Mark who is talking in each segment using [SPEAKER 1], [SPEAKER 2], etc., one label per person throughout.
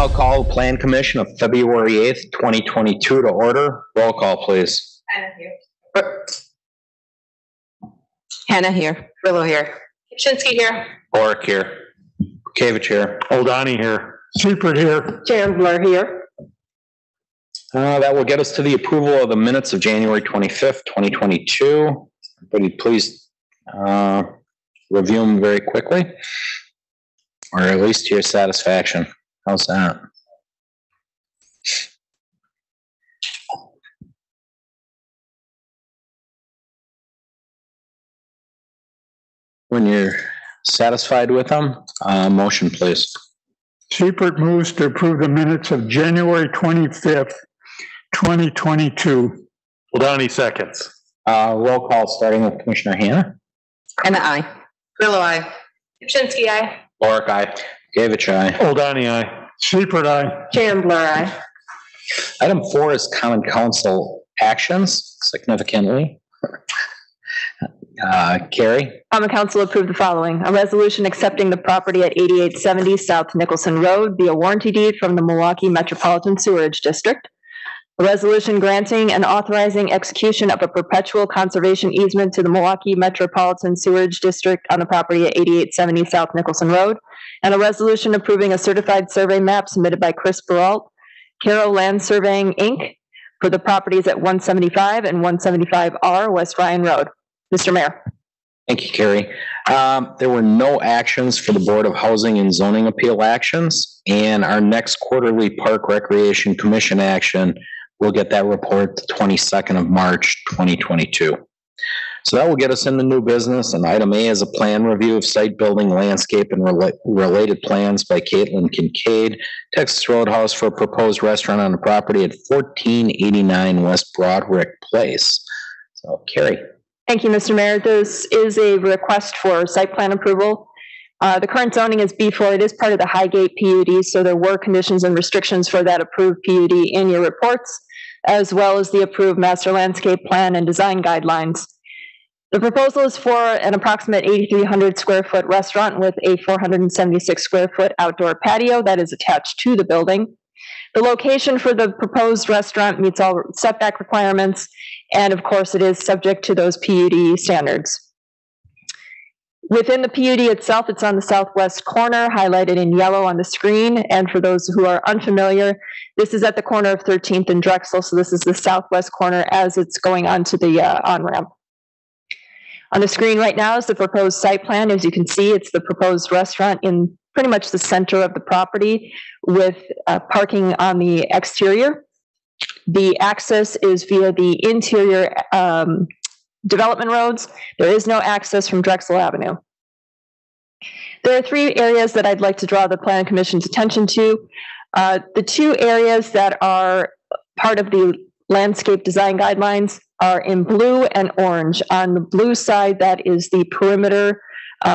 [SPEAKER 1] now call Plan Commission of February 8th, 2022 to order. Roll call, please.
[SPEAKER 2] Hannah here.
[SPEAKER 3] Hannah here.
[SPEAKER 2] Willow here. Shinsky here.
[SPEAKER 1] Oric here. Kavich here.
[SPEAKER 4] Oldani here. Seifert here.
[SPEAKER 3] Chandler here.
[SPEAKER 1] That will get us to the approval of the minutes of January 25th, 2022. Everybody please review them very quickly, or at least to your satisfaction. How's that? When you're satisfied with them, motion please.
[SPEAKER 4] Seifert moves to approve the minutes of January 25th, 2022. Oldani seconds.
[SPEAKER 1] Roll call starting with Commissioner Hannah.
[SPEAKER 3] Hannah, aye.
[SPEAKER 2] Willow, aye. Shinsky, aye.
[SPEAKER 1] Oric, aye. Gavich, aye.
[SPEAKER 4] Oldani aye. Seifert aye.
[SPEAKER 3] Chandler, aye.
[SPEAKER 1] Item 4 is Common Council actions, significantly. Carrie?
[SPEAKER 3] Common Council approved the following. A resolution accepting the property at 8870 South Nicholson Road via warranty deed from the Milwaukee Metropolitan Sewerage District. A resolution granting and authorizing execution of a perpetual conservation easement to the Milwaukee Metropolitan Sewerage District on the property at 8870 South Nicholson Road. And a resolution approving a certified survey map submitted by Chris Peralt, Caro Land Surveying, Inc. for the properties at 175 and 175R West Ryan Road. Mr. Mayor.
[SPEAKER 1] Thank you, Carrie. There were no actions for the Board of Housing and Zoning Appeal actions, and our next quarterly Park Recreation Commission action, we'll get that report the 22nd of March, 2022. So that will get us in the new business, and item A is a plan review of site building, landscape, and related plans by Caitlin Kincaid, Texas Roadhouse for a proposed restaurant on the property at 1489 West Broadrick Place. So, Carrie.
[SPEAKER 3] Thank you, Mr. Mayor. This is a request for site plan approval. The current zoning is B4. It is part of the Highgate PUD, so there were conditions and restrictions for that approved PUD in your reports, as well as the approved master landscape plan and design guidelines. The proposal is for an approximate 8,300 square foot restaurant with a 476 square foot outdoor patio that is attached to the building. The location for the proposed restaurant meets all setback requirements, and of course it is subject to those PUD standards. Within the PUD itself, it's on the southwest corner, highlighted in yellow on the screen, and for those who are unfamiliar, this is at the corner of 13th and Drexel, so this is the southwest corner as it's going onto the on-ramp. On the screen right now is the proposed site plan. As you can see, it's the proposed restaurant in pretty much the center of the property with parking on the exterior. The access is via the interior development roads. There is no access from Drexel Avenue. There are 3 areas that I'd like to draw the Planning Commission's attention to. The 2 areas that are part of the landscape design guidelines are in blue and orange. On the blue side, that is the perimeter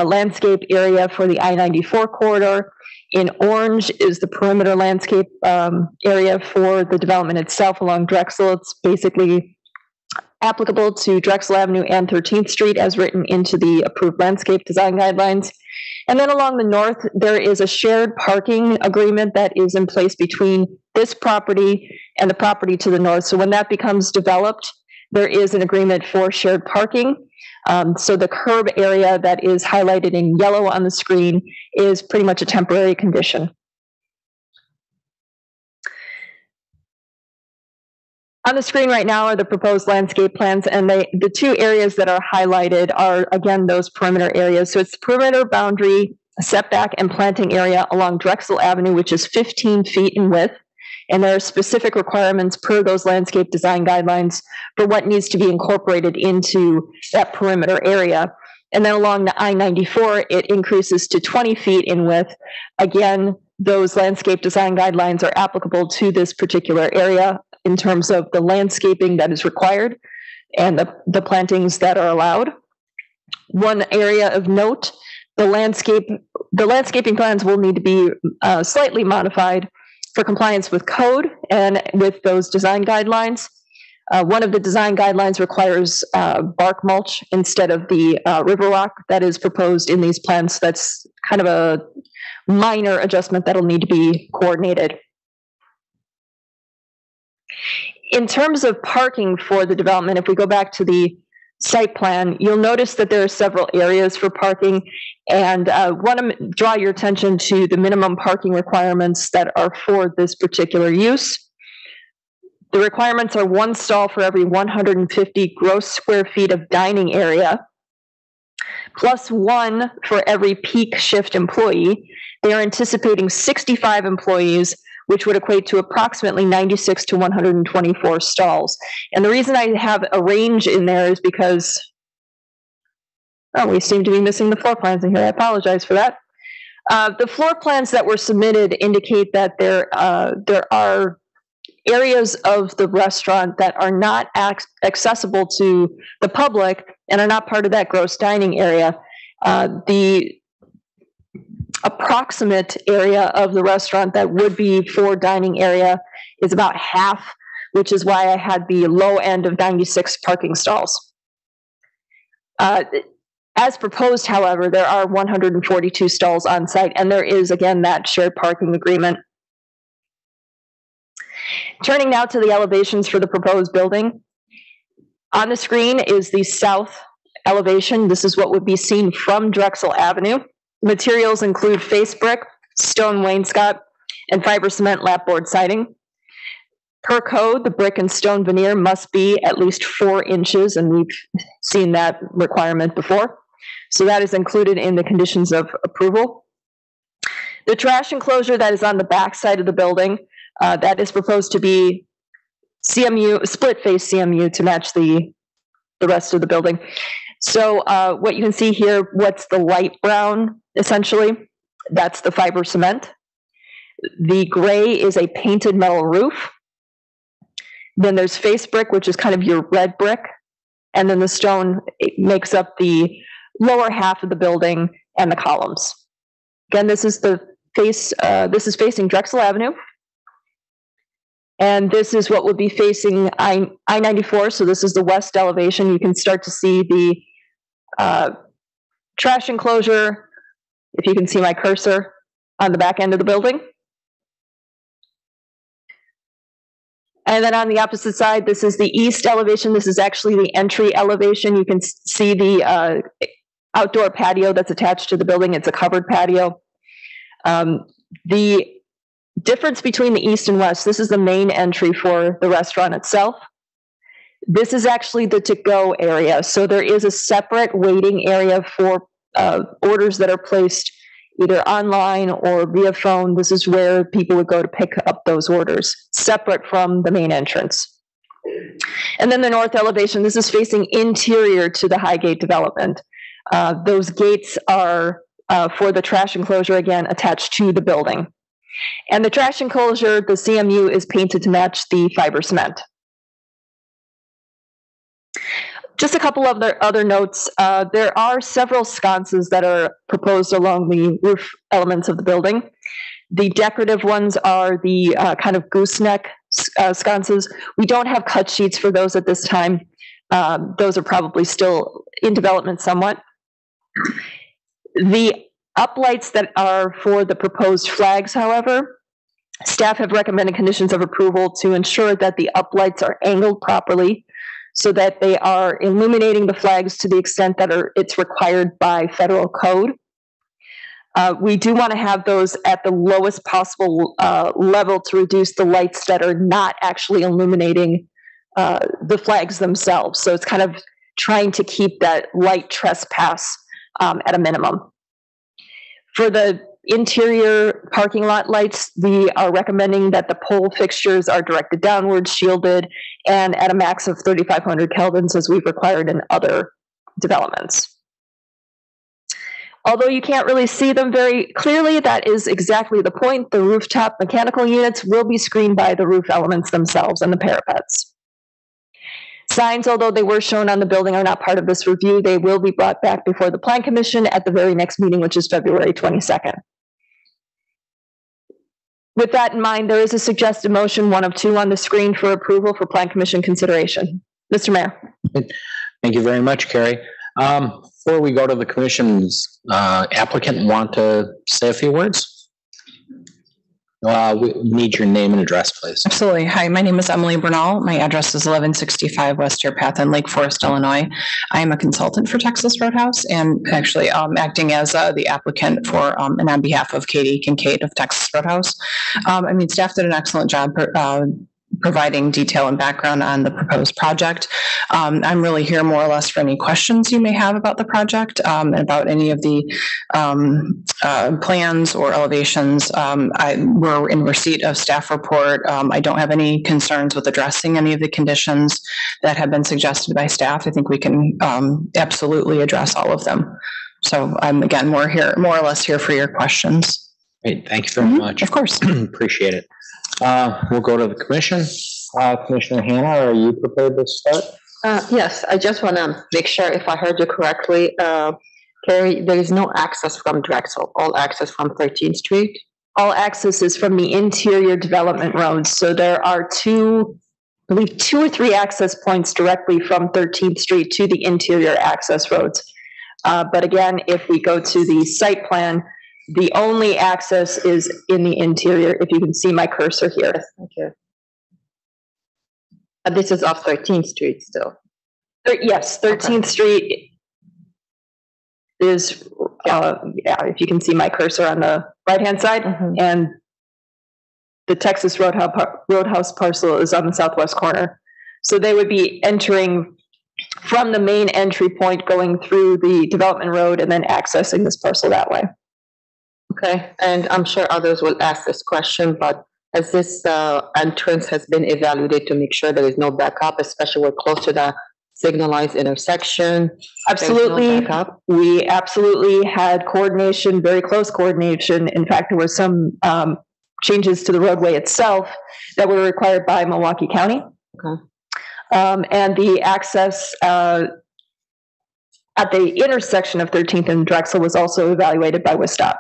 [SPEAKER 3] landscape area for the I-94 corridor. In orange is the perimeter landscape area for the development itself along Drexel. It's basically applicable to Drexel Avenue and 13th Street as written into the approved landscape design guidelines. And then along the north, there is a shared parking agreement that is in place between this property and the property to the north. So when that becomes developed, there is an agreement for shared parking. So the curb area that is highlighted in yellow on the screen is pretty much a temporary condition. On the screen right now are the proposed landscape plans, and the 2 areas that are highlighted are, again, those perimeter areas. So it's the perimeter boundary, setback, and planting area along Drexel Avenue, which is 15 feet in width. And there are specific requirements per those landscape design guidelines for what needs to be incorporated into that perimeter area. And then along the I-94, it increases to 20 feet in width. Again, those landscape design guidelines are applicable to this particular area in terms of the landscaping that is required and the plantings that are allowed. One area of note, the landscaping plans will need to be slightly modified for compliance with code and with those design guidelines. One of the design guidelines requires bark mulch instead of the river rock that is proposed in these plans. That's kind of minor adjustment that'll need to be coordinated. In terms of parking for the development, if we go back to the site plan, you'll notice that there are several areas for parking, and want to draw your attention to the minimum parking requirements that are for this particular use. The requirements are 1 stall for every 150 gross square feet of dining area, plus 1 for every peak shift employee. They are anticipating 65 employees, which would equate to approximately 96 to 124 stalls. And the reason I have a range in there is because, we seem to be missing the floor plans in here. I apologize for that. The floor plans that were submitted indicate that there are areas of the restaurant that are not accessible to the public and are not part of that gross dining area. The approximate area of the restaurant that would be for dining area is about half, which is why I had the low end of 96 parking stalls. As proposed, however, there are 142 stalls on site, and there is, again, that shared parking agreement. Turning now to the elevations for the proposed building. On the screen is the south elevation. This is what would be seen from Drexel Avenue. Materials include face brick, stone wainscot, and fiber cement lapboard siding. Per code, the brick and stone veneer must be at least 4 inches, and we've seen that requirement before. So that is included in the conditions of approval. The trash enclosure that is on the back side of the building, that is proposed to be CMU, split face CMU to match the rest of the building. So what you can see here, what's the light brown, essentially, that's the fiber cement. The gray is a painted metal roof. Then there's face brick, which is kind of your red brick. And then the stone makes up the lower half of the building and the columns. Again, this is the face, this is facing Drexel Avenue. And this is what would be facing I-94. So this is the west elevation. You can start to see the trash enclosure, if you can see my cursor, on the back end of the building. And then on the opposite side, this is the east elevation. This is actually the entry elevation. You can see the outdoor patio that's attached to the building. It's a covered patio. The difference between the east and west, this is the main entry for the restaurant itself. This is actually the to-go area. So there is a separate waiting area for orders that are placed either online or via phone. This is where people would go to pick up those orders, separate from the main entrance. And then the north elevation, this is facing interior to the Highgate development. Those gates are for the trash enclosure, again, attached to the building. And the trash enclosure, the CMU, is painted to match the fiber cement. Just a couple of other notes. There are several sconces that are proposed along the roof elements of the building. The decorative ones are the kind of gooseneck sconces. We don't have cut sheets for those at this time. Those are probably still in development somewhat. The uplights that are for the proposed flags, however, staff have recommended conditions of approval to ensure that the uplights are angled properly so that they are illuminating the flags to the extent that it's required by federal code. We do want to have those at the lowest possible level to reduce the lights that are not actually illuminating the flags themselves. So it's kind of trying to keep that light trespass at a minimum. For the interior parking lot lights, we are recommending that the pole fixtures are directed downward, shielded, and at a max of 3,500 kelvins as we've required in other developments. Although you can't really see them very clearly, that is exactly the point. The rooftop mechanical units will be screened by the roof elements themselves and the parapets. Signs, although they were shown on the building, are not part of this review. They will be brought back before the Plan Commission at the very next meeting, which is February 22nd. With that in mind, there is a suggested motion, one of two, on the screen for approval for Plan Commission consideration. Mr. Mayor.
[SPEAKER 1] Thank you very much, Carrie. Before we go to the commission's applicant, want to say a few words? We need your name and address, please.
[SPEAKER 5] Absolutely. Hi, my name is Emily Bernal. My address is 1165 West Deer Path in Lake Forest, Illinois. I am a consultant for Texas Roadhouse and actually acting as the applicant for and on behalf of Katie Kincaid of Texas Roadhouse. Staff did an excellent job providing detail and background on the proposed project. I'm really here more or less for any questions you may have about the project and about any of the plans or elevations. We're in receipt of staff report. I don't have any concerns with addressing any of the conditions that have been suggested by staff. I think we can absolutely address all of them. So I'm again more or less here for your questions.
[SPEAKER 1] Great, thank you very much.
[SPEAKER 5] Of course.
[SPEAKER 1] Appreciate it. We'll go to the commission. Commissioner Hannah, are you prepared to start?
[SPEAKER 6] Yes, I just want to make sure if I heard you correctly. Carrie, there is no access from Drexel, all access from 13th Street.
[SPEAKER 3] All access is from the interior development roads. So there are I believe two or three access points directly from 13th Street to the interior access roads. But again, if we go to the site plan, the only access is in the interior, if you can see my cursor here.
[SPEAKER 6] Thank you. This is off 13th Street still.
[SPEAKER 3] Yes, 13th Street is, if you can see my cursor on the right-hand side, and the Texas Roadhouse parcel is on the southwest corner. So they would be entering from the main entry point, going through the development road, and then accessing this parcel that way.
[SPEAKER 6] Okay, and I'm sure others will ask this question, but as this entrance has been evaluated to make sure there is no backup, especially we're close to the signalized intersection.
[SPEAKER 3] Absolutely.
[SPEAKER 6] No
[SPEAKER 3] we absolutely had coordination, very close coordination. In fact, there were some changes to the roadway itself that were required by Milwaukee County.
[SPEAKER 6] Okay.
[SPEAKER 3] And the access at the intersection of 13th and Drexel was also evaluated by WISDOT.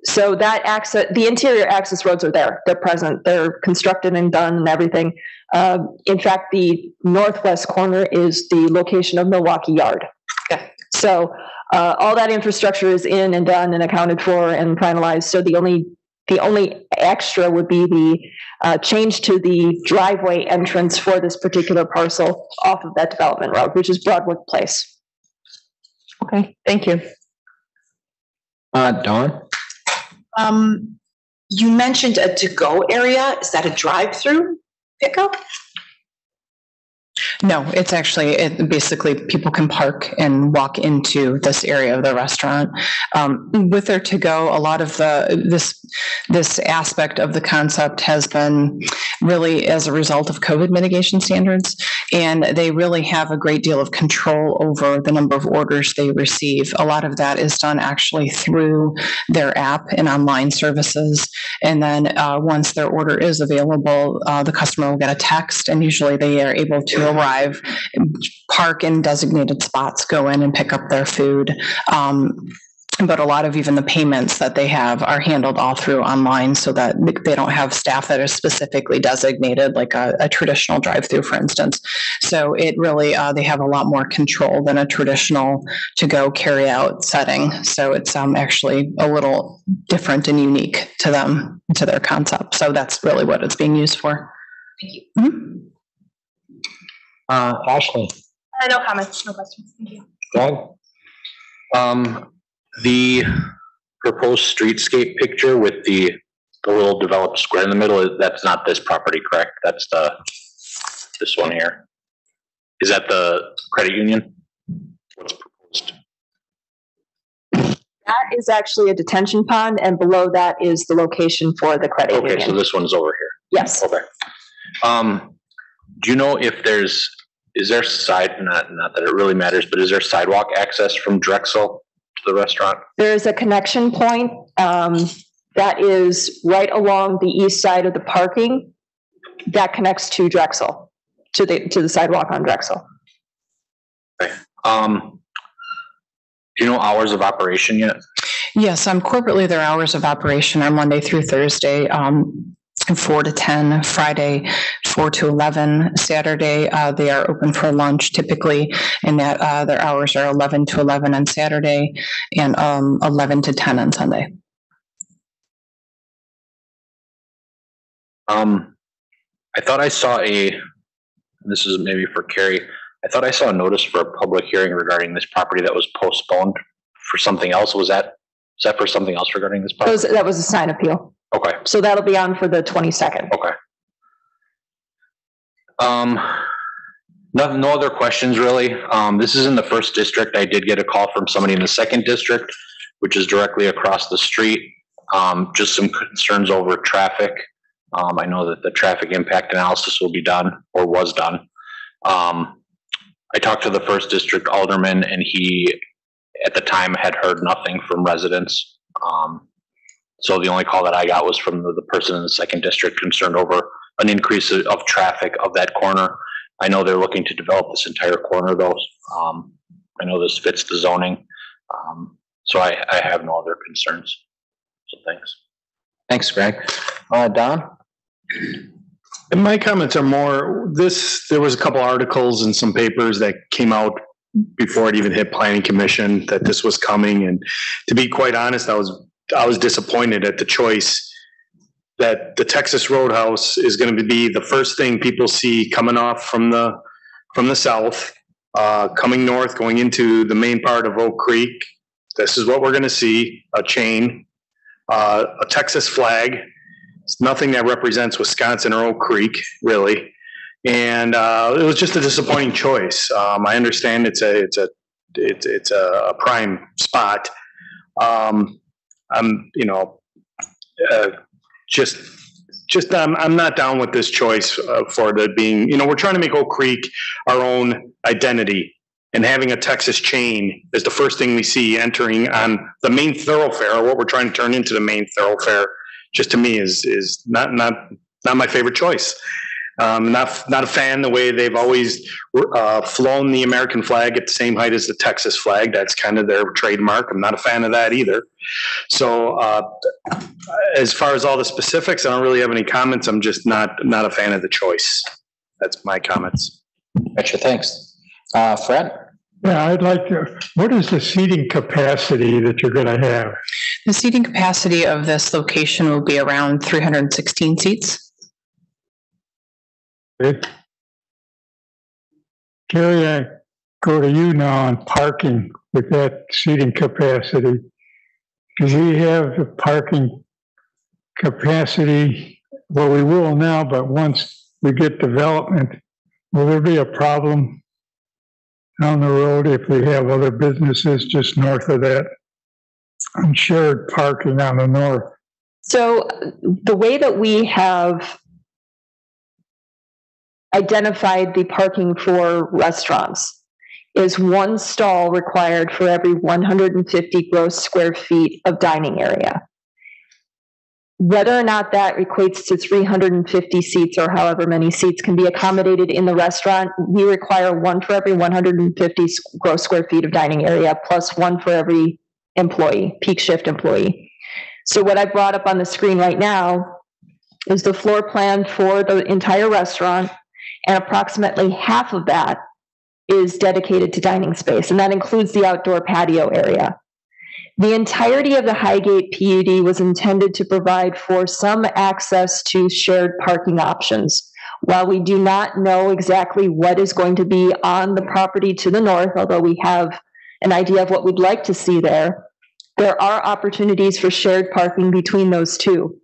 [SPEAKER 3] So that access, the interior access roads are there. They're present. They're constructed and done and everything. In fact, the northwest corner is the location of Milwaukee Yard.
[SPEAKER 6] Okay.
[SPEAKER 3] So all that infrastructure is in and done and accounted for and finalized. So the only extra would be the change to the driveway entrance for this particular parcel off of that development road, which is Broadwood Place.
[SPEAKER 6] Okay, thank you.
[SPEAKER 1] Dawn?
[SPEAKER 7] You mentioned a to-go area. Is that a drive-through pickup?
[SPEAKER 5] No, it's actually, basically people can park and walk into this area of the restaurant. With their to-go, a lot of this aspect of the concept has been really as a result of COVID mitigation standards, and they really have a great deal of control over the number of orders they receive. A lot of that is done actually through their app and online services, and then once their order is available, the customer will get a text, and usually they are able to arrive, park in designated spots, go in and pick up their food. But a lot of even the payments that they have are handled all through online, so that they don't have staff that are specifically designated like a traditional drive-through, for instance. So it really, they have a lot more control than a traditional to-go carry-out setting. So it's actually a little different and unique to them, to their concept. So that's really what it's being used for.
[SPEAKER 7] Thank you.
[SPEAKER 5] Mm-hmm.
[SPEAKER 1] Ashley?
[SPEAKER 2] No comments, no questions. Thank you.
[SPEAKER 1] Greg?
[SPEAKER 8] The proposed streetscape picture with the little developed square in the middle, that's not this property, correct? That's this one here. Is that the credit union? What's proposed?
[SPEAKER 3] That is actually a detention pond, and below that is the location for the credit union.
[SPEAKER 8] Okay, so this one's over here.
[SPEAKER 3] Yes.
[SPEAKER 8] Okay. Do you know if is there not that it really matters, but is there sidewalk access from Drexel to the restaurant?
[SPEAKER 3] There's a connection point that is right along the east side of the parking that connects to Drexel, to the sidewalk on Drexel.
[SPEAKER 8] Okay. Do you know hours of operation yet?
[SPEAKER 5] Yes, corporately their hours of operation are Monday through Thursday, 4 to 10, Friday 4 to 11, Saturday they are open for lunch typically, and that their hours are 11 to 11 on Saturday and 11 to 10 on Sunday.
[SPEAKER 8] I thought I saw this is maybe for Carrie. I thought I saw a notice for a public hearing regarding this property that was postponed for something else. Was that for something else regarding this property?
[SPEAKER 3] That was a sign appeal.
[SPEAKER 8] Okay.
[SPEAKER 3] So that'll be on for the 22nd.
[SPEAKER 8] Okay. No other questions really. This is in the 1st district. I did get a call from somebody in the 2nd district, which is directly across the street. Just some concerns over traffic. I know that the traffic impact analysis will be done or was done. I talked to the 1st district alderman, and he, at the time, had heard nothing from residents. So the only call that I got was from the person in the 2nd district concerned over an increase of traffic of that corner. I know they're looking to develop this entire corner though. I know this fits the zoning. So I have no other concerns. So thanks.
[SPEAKER 1] Thanks, Greg. Don?
[SPEAKER 9] And my comments are more, there was a couple articles in some papers that came out before it even hit planning commission that this was coming. And to be quite honest, I was disappointed at the choice that the Texas Roadhouse is going to be the first thing people see coming off from the south, coming north, going into the main part of Oak Creek. This is what we're going to see, a chain, a Texas flag. It's nothing that represents Wisconsin or Oak Creek, really. And it was just a disappointing choice. I understand it's a prime spot. I'm not down with this choice for the being. We're trying to make Oak Creek our own identity, and having a Texas chain is the first thing we see entering on the main thoroughfare, or what we're trying to turn into the main thoroughfare. Just to me is not my favorite choice. Not a fan the way they've always flown the American flag at the same height as the Texas flag. That's kind of their trademark. I'm not a fan of that either. So as far as all the specifics, I don't really have any comments. I'm just not a fan of the choice. That's my comments.
[SPEAKER 1] Gotcha, thanks. Fred?
[SPEAKER 4] Yeah, I'd like to, what is the seating capacity that you're going to have?
[SPEAKER 5] The seating capacity of this location will be around 316 seats.
[SPEAKER 4] Okay. Carrie, I go to you now on parking with that seating capacity. Because we have the parking capacity, well, we will now, but once we get development, will there be a problem down the road if we have other businesses just north of that and shared parking on the north?
[SPEAKER 3] So the way that we have identified the parking for restaurants is one stall required for every 150 gross square feet of dining area. Whether or not that equates to 350 seats or however many seats can be accommodated in the restaurant, we require one for every 150 gross square feet of dining area, plus one for every employee, peak shift employee. So what I brought up on the screen right now is the floor plan for the entire restaurant, and approximately half of that is dedicated to dining space, and that includes the outdoor patio area. The entirety of the Highgate PUD was intended to provide for some access to shared parking options. While we do not know exactly what is going to be on the property to the north, although we have an idea of what we'd like to see there, there are opportunities for shared parking between those two.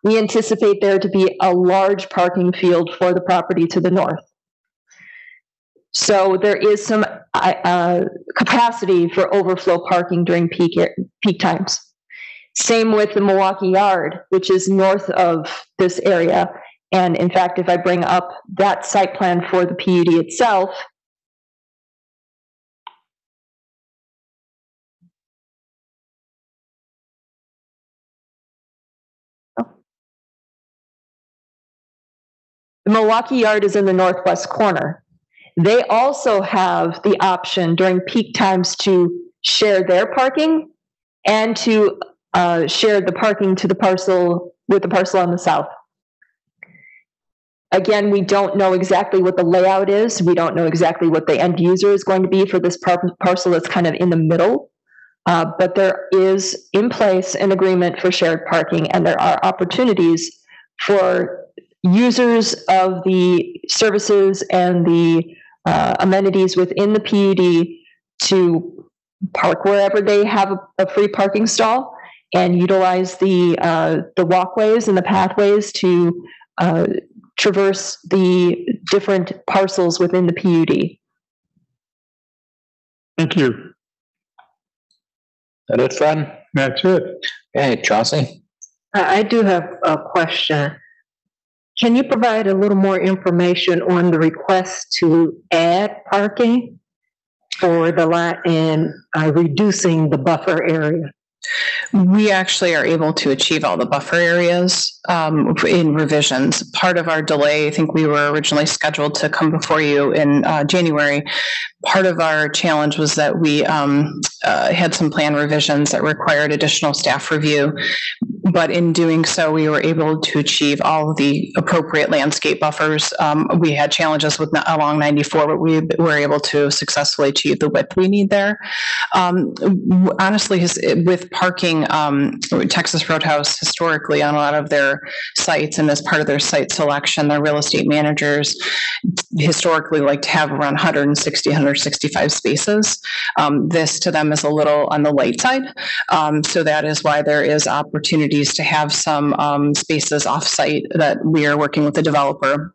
[SPEAKER 3] We anticipate there to be a large parking field for the property to the north. So there is some capacity for overflow parking during peak times. Same with the Milwaukee Yard, which is north of this area. And in fact, if I bring up that site plan for the PUD itself, the Milwaukee Yard is in the northwest corner. They also have the option during peak times to share their parking and to share the parking to the parcel with the parcel on the south. Again, we don't know exactly what the layout is. We don't know exactly what the end user is going to be for this parcel that's kind of in the middle. But there is in place an agreement for shared parking, and there are opportunities for users of the services and the amenities within the PUD to park wherever they have a free parking stall and utilize the walkways and the pathways to traverse the different parcels within the PUD.
[SPEAKER 4] Thank you.
[SPEAKER 1] That it, Fred?
[SPEAKER 4] That's it.
[SPEAKER 1] Okay, Chauncey?
[SPEAKER 6] I do have a question. Can you provide a little more information on the request to add parking for the lot and reducing the buffer area?
[SPEAKER 5] We actually are able to achieve all the buffer areas in revisions. Part of our delay, I think we were originally scheduled to come before you in January. Part of our challenge was that we had some plan revisions that required additional staff review. But in doing so, we were able to achieve all of the appropriate landscape buffers. We had challenges with along 94, but we were able to successfully achieve the width we need there. Honestly, with parking, Texas Roadhouse historically on a lot of their sites, and as part of their site selection, their real estate managers historically like to have around 160, 165 spaces. This to them is a little on the light side. So that is why there is opportunities to have some spaces off-site that we are working with the developer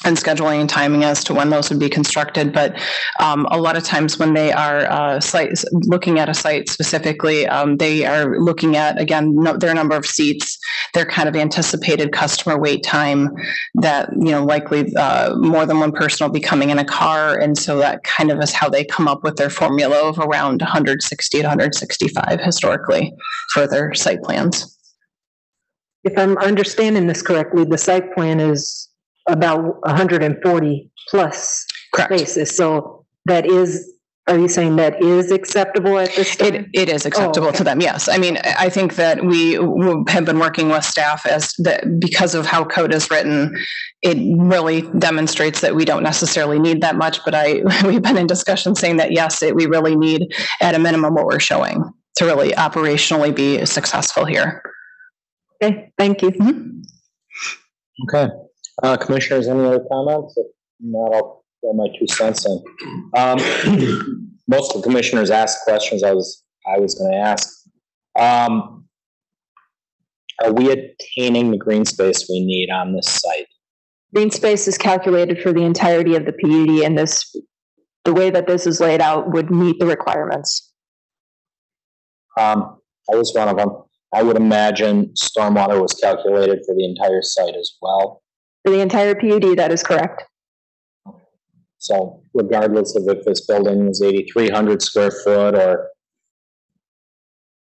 [SPEAKER 5] and scheduling and timing as to when those would be constructed. But a lot of times when they are looking at a site specifically, they are looking at, again, their number of seats, their kind of anticipated customer wait time that, likely more than one person will be coming in a car. And so that kind of is how they come up with their formula of around 160 to 165 historically for their site plans.
[SPEAKER 6] If I'm understanding this correctly, the site plan is about 140 plus
[SPEAKER 5] Correct.
[SPEAKER 6] spaces. So that is, are you saying that is acceptable at this time?
[SPEAKER 5] It is acceptable to them, yes. I mean, I think that we have been working with staff because of how code is written, it really demonstrates that we don't necessarily need that much, but we've been in discussion saying that yes, we really need at a minimum what we're showing to really operationally be successful here.
[SPEAKER 6] Okay, thank you.
[SPEAKER 5] Mm-hmm.
[SPEAKER 1] Okay. Commissioners, any other comments? If not, I'll throw my 2 cents in. Most of the commissioners asked questions I was going to ask. Are we attaining the green space we need on this site?
[SPEAKER 3] Green space is calculated for the entirety of the PUD, and the way that this is laid out would meet the requirements.
[SPEAKER 1] I was one of them. I would imagine stormwater was calculated for the entire site as well.
[SPEAKER 3] For the entire PUD, that is correct.
[SPEAKER 1] So regardless of if this building was 8,300 square foot or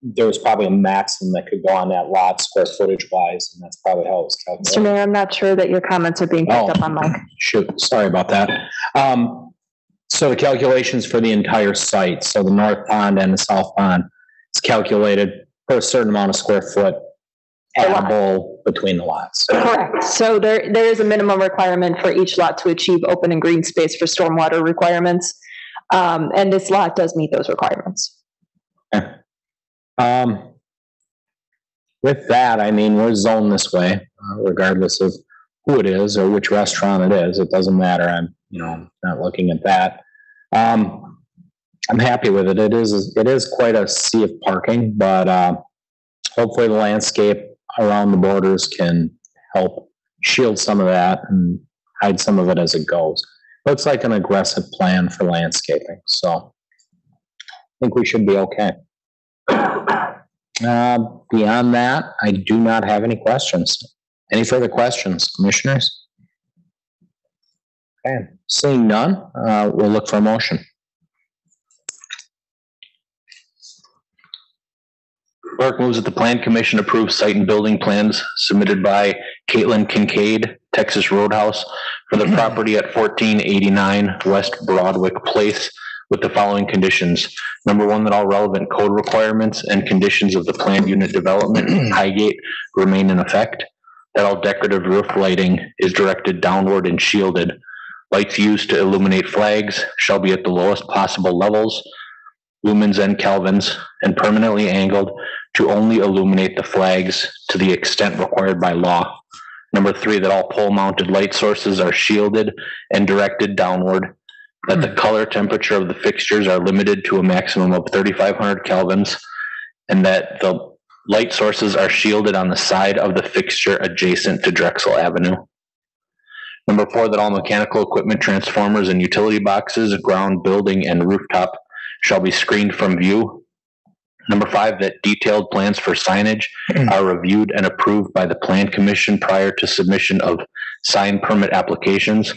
[SPEAKER 1] there was probably a maximum that could go on that lot square footage wise, and that's probably how it was calculated.
[SPEAKER 3] Mr. Mayor, I'm not sure that your comments are being picked up on mic.
[SPEAKER 1] Shoot, sorry about that. So the calculations for the entire site, so the north pond and the south pond, is calculated for a certain amount of square foot addable between the lots.
[SPEAKER 3] Correct. So there is a minimum requirement for each lot to achieve open and green space for stormwater requirements. And this lot does meet those requirements.
[SPEAKER 1] Okay. With that, I mean, we're zoned this way, regardless of who it is or which restaurant it is. It doesn't matter. I'm not looking at that. I'm happy with it. It is quite a sea of parking, but hopefully the landscape around the borders can help shield some of that and hide some of it as it goes. Looks like an aggressive plan for landscaping, so I think we should be okay. Beyond that, I do not have any questions. Any further questions, commissioners? Okay, seeing none, we'll look for a motion.
[SPEAKER 8] Clerk moves that the Plan Commission approve site and building plans submitted by Caitlin Kincaid, Texas Roadhouse, for the property at 1489 West Broadwick Place with the following conditions. Number one, that all relevant code requirements and conditions of the planned unit development in Highgate remain in effect. That all decorative roof lighting is directed downward and shielded. Lights used to illuminate flags shall be at the lowest possible levels, lumens and kelvins, and permanently angled to only illuminate the flags to the extent required by law. Number 3, that all pole-mounted light sources are shielded and directed downward. That the color temperature of the fixtures are limited to a maximum of 3,500 kelvins. And that the light sources are shielded on the side of the fixture adjacent to Drexel Avenue. Number 4, that all mechanical equipment, transformers, and utility boxes, ground, building, and rooftop shall be screened from view. Number 5, that detailed plans for signage are reviewed and approved by the Plan Commission prior to submission of sign permit applications.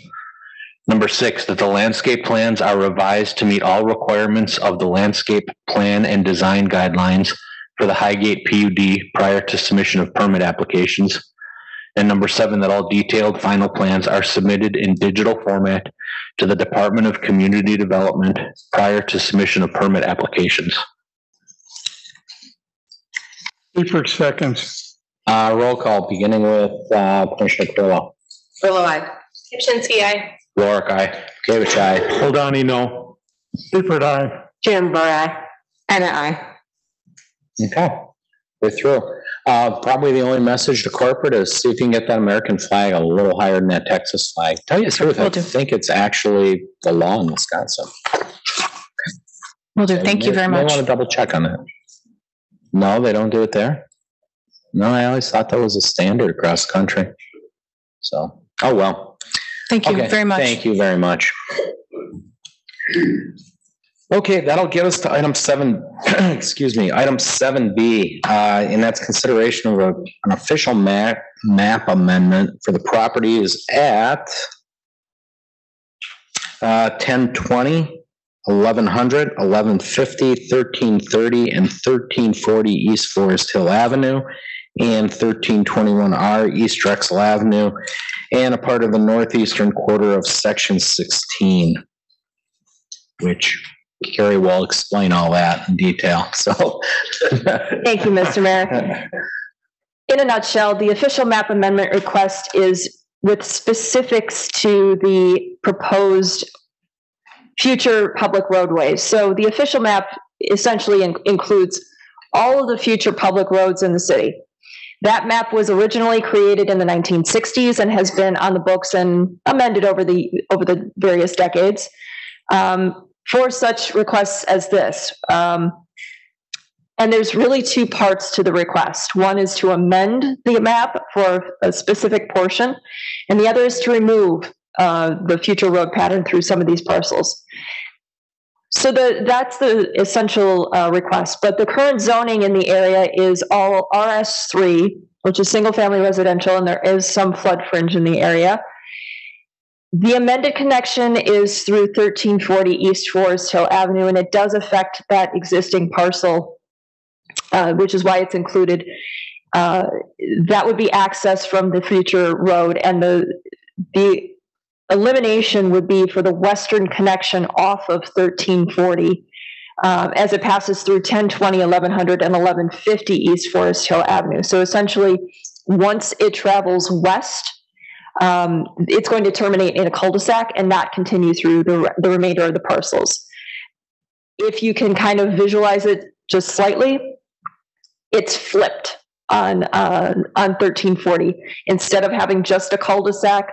[SPEAKER 8] Number 6, that the landscape plans are revised to meet all requirements of the landscape plan and design guidelines for the Highgate PUD prior to submission of permit applications. And number 7, that all detailed final plans are submitted in digital format to the Department of Community Development prior to submission of permit applications.
[SPEAKER 4] Seifert seconds.
[SPEAKER 1] Roll call, beginning with Commissioner Perillo.
[SPEAKER 6] Perillo, aye.
[SPEAKER 2] Pipchinsky, aye.
[SPEAKER 1] Rourke, aye. Gavich, aye.
[SPEAKER 9] Holdani, no.
[SPEAKER 4] Seifert, aye.
[SPEAKER 6] Jim aye. Anna, aye.
[SPEAKER 1] Okay, we're through. Probably the only message to corporate is see if you can get that American flag a little higher than that Texas flag. Tell you the truth, I think it's actually the law in Wisconsin.
[SPEAKER 5] Will do. Thank you very much.
[SPEAKER 1] I want to double check on that. No, they don't do it there? No, I always thought that was a standard across the country. So, oh well.
[SPEAKER 5] Thank you very much.
[SPEAKER 1] Thank you very much. Okay, that'll get us to item 7, excuse me, item 7B, and that's consideration of an official map amendment for the properties at 1020, 1100, 1150, 1330, and 1340 East Forest Hill Avenue, and 1321R East Drexel Avenue, and a part of the northeastern quarter of Section 16, which Carrie will explain all that in detail. So,
[SPEAKER 3] Thank you, Mr. Mayor. In a nutshell, the official map amendment request is with specifics to the proposed future public roadways. So the official map essentially includes all of the future public roads in the city. That map was originally created in the 1960s and has been on the books and amended over the various decades. For such requests as this. And there's really 2 parts to the request. One is to amend the map for a specific portion, and the other is to remove the future road pattern through some of these parcels. So that's the essential request, but the current zoning in the area is all RS3, which is single-family residential, and there is some flood fringe in the area. The amended connection is through 1340 East Forest Hill Avenue, and it does affect that existing parcel, which is why it's included. That would be access from the future road, and the elimination would be for the western connection off of 1340 as it passes through 1020, 1100, and 1150 East Forest Hill Avenue. So essentially, once it travels west, it's going to terminate in a cul-de-sac and not continue through the remainder of the parcels. If you can kind of visualize it just slightly, it's flipped on 1340. Instead of having just a cul-de-sac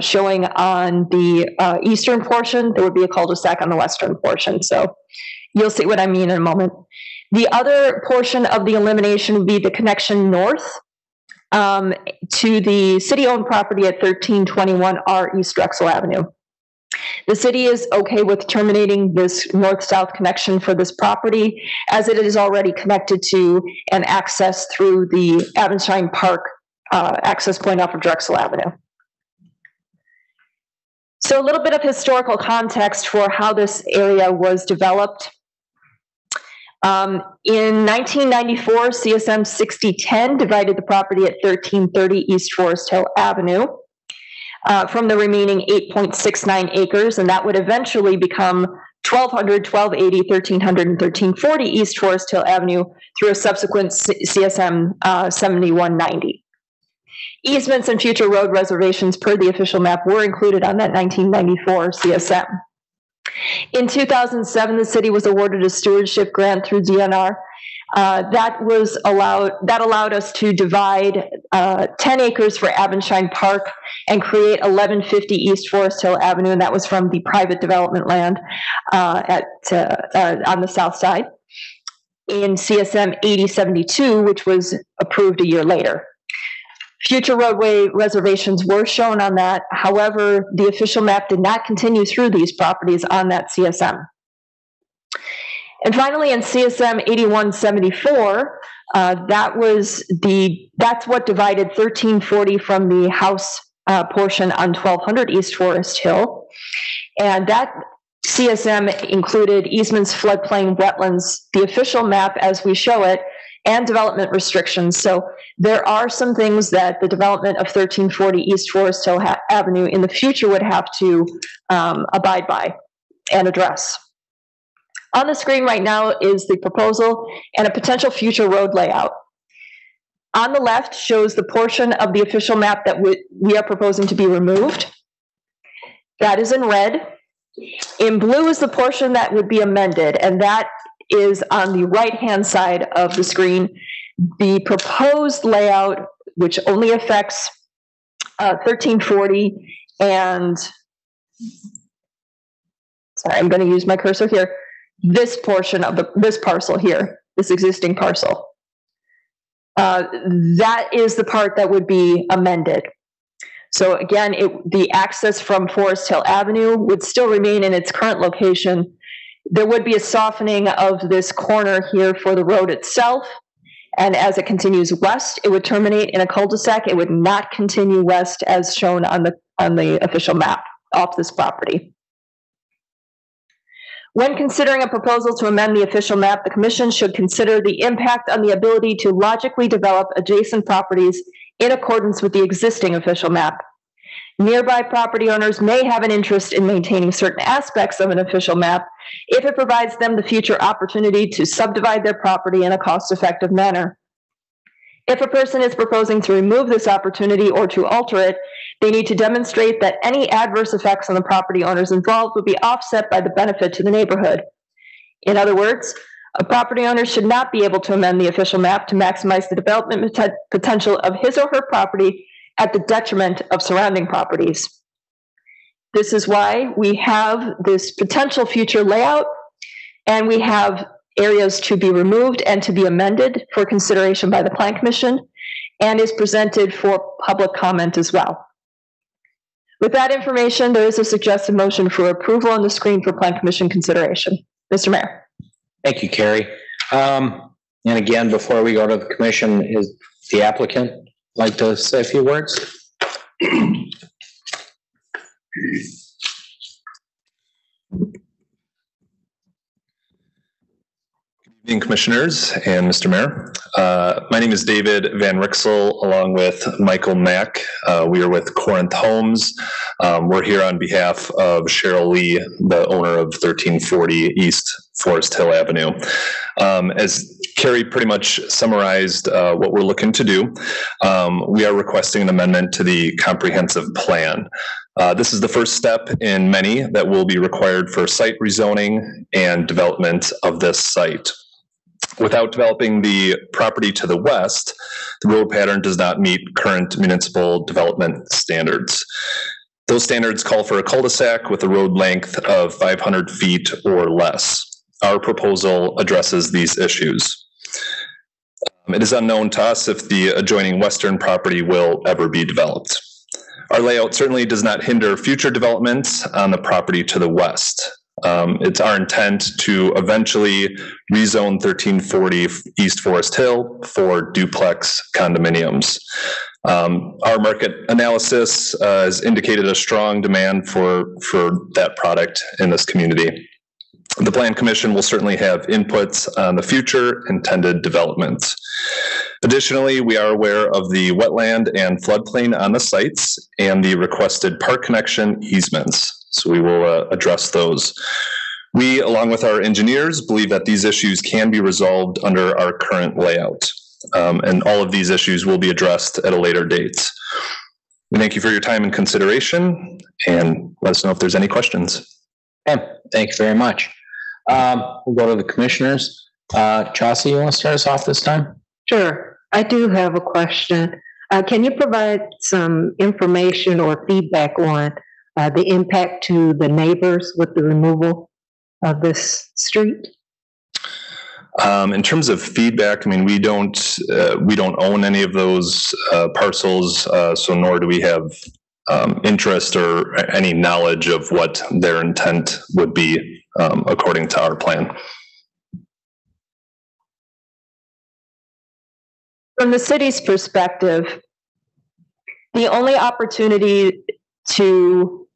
[SPEAKER 3] showing on the eastern portion, there would be a cul-de-sac on the western portion. So you'll see what I mean in a moment. The other portion of the elimination would be the connection north to the city-owned property at 1321R East Drexel Avenue. The city is okay with terminating this north-south connection for this property, as it is already connected to and access through the Avonshine Park access point off of Drexel Avenue. So a little bit of historical context for how this area was developed. In 1994, CSM 6010 divided the property at 1330 East Forest Hill Avenue from the remaining 8.69 acres, and that would eventually become 1200, 1280, 1300, and 1340 East Forest Hill Avenue through a subsequent CSM 7190. Easements and future road reservations per the official map were included on that 1994 CSM. In 2007, the city was awarded a stewardship grant through DNR That allowed us to divide 10 acres for Avonshine Park and create 1150 East Forest Hill Avenue, and that was from the private development land on the south side in CSM 8072, which was approved a year later. Future roadway reservations were shown on that. However, the official map did not continue through these properties on that CSM. And finally, in CSM 8174, that's what divided 1340 from the house portion on 1200 East Forest Hill. And that CSM included easements, floodplain, wetlands, the official map as we show it, and development restrictions. So there are some things that the development of 1340 East Forest Hill Avenue in the future would have to abide by and address. On the screen right now is the proposal and a potential future road layout. On the left shows the portion of the official map that we are proposing to be removed. That is in red. In blue is the portion that would be amended, and that is on the right-hand side of the screen. The proposed layout, which only affects 1340 and, sorry, I'm going to use my cursor here, this portion of this parcel here, this existing parcel. That is the part that would be amended. So again, the access from Forest Hill Avenue would still remain in its current location. There would be a softening of this corner here for the road itself. And as it continues west, it would terminate in a cul-de-sac. It would not continue west as shown on the official map off this property. When considering a proposal to amend the official map, the Commission should consider the impact on the ability to logically develop adjacent properties in accordance with the existing official map. Nearby property owners may have an interest in maintaining certain aspects of an official map if it provides them the future opportunity to subdivide their property in a cost-effective manner. If a person is proposing to remove this opportunity or to alter it, they need to demonstrate that any adverse effects on the property owners involved would be offset by the benefit to the neighborhood. In other words, a property owner should not be able to amend the official map to maximize the development potential of his or her property at the detriment of surrounding properties. This is why we have this potential future layout, and we have areas to be removed and to be amended for consideration by the Plan Commission, and is presented for public comment as well. With that information, there is a suggested motion for approval on the screen for Plan Commission consideration. Mr. Mayor.
[SPEAKER 1] Thank you, Carrie. And again, before we go to the commission, is the applicant like to say a few words?
[SPEAKER 10] Good evening, commissioners and Mr. Mayor. My name is David Van Rixel, along with Michael Mack. We are with Corinth Homes. We're here on behalf of Cheryl Lee, the owner of 1340 East Forest Hill Avenue. As Carrie pretty much summarized what we're looking to do, we are requesting an amendment to the comprehensive plan. This is the first step in many that will be required for site rezoning and development of this site. Without developing the property to the west, the road pattern does not meet current municipal development standards. Those standards call for a cul-de-sac with a road length of 500 feet or less. Our proposal addresses these issues. It is unknown to us if the adjoining western property will ever be developed. Our layout certainly does not hinder future developments on the property to the west. It's our intent to eventually rezone 1340 East Forest Hill for duplex condominiums. Our market analysis has indicated a strong demand for that product in this community. The Plan Commission will certainly have inputs on the future intended developments. Additionally, we are aware of the wetland and floodplain on the sites and the requested park connection easements. So we will address those. We, along with our engineers, believe that these issues can be resolved under our current layout. And all of these issues will be addressed at a later date. We thank you for your time and consideration, and let us know if there's any questions.
[SPEAKER 1] Okay, thank you very much. We'll go to the commissioners. Chauncey, you want to start us off this time?
[SPEAKER 6] Sure. I do have a question. Can you provide some information or feedback on the impact to the neighbors with the removal of this street?
[SPEAKER 10] In terms of feedback, I mean, we don't own any of those parcels, so nor do we have interest or any knowledge of what their intent would be according to our plan.
[SPEAKER 3] From the city's perspective, the only opportunity to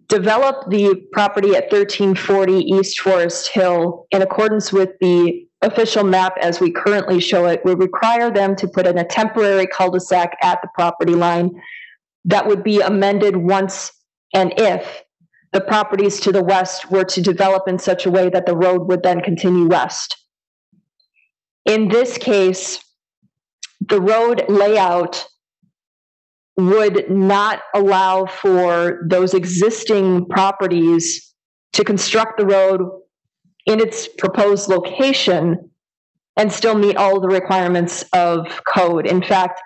[SPEAKER 3] develop the property at 1340 East Forest Hill in accordance with the official map as we currently show it would require them to put in a temporary cul-de-sac at the property line that would be amended once and if the properties to the west were to develop in such a way that the road would then continue west. In this case, the road layout would not allow for those existing properties to construct the road in its proposed location and still meet all the requirements of code. In fact,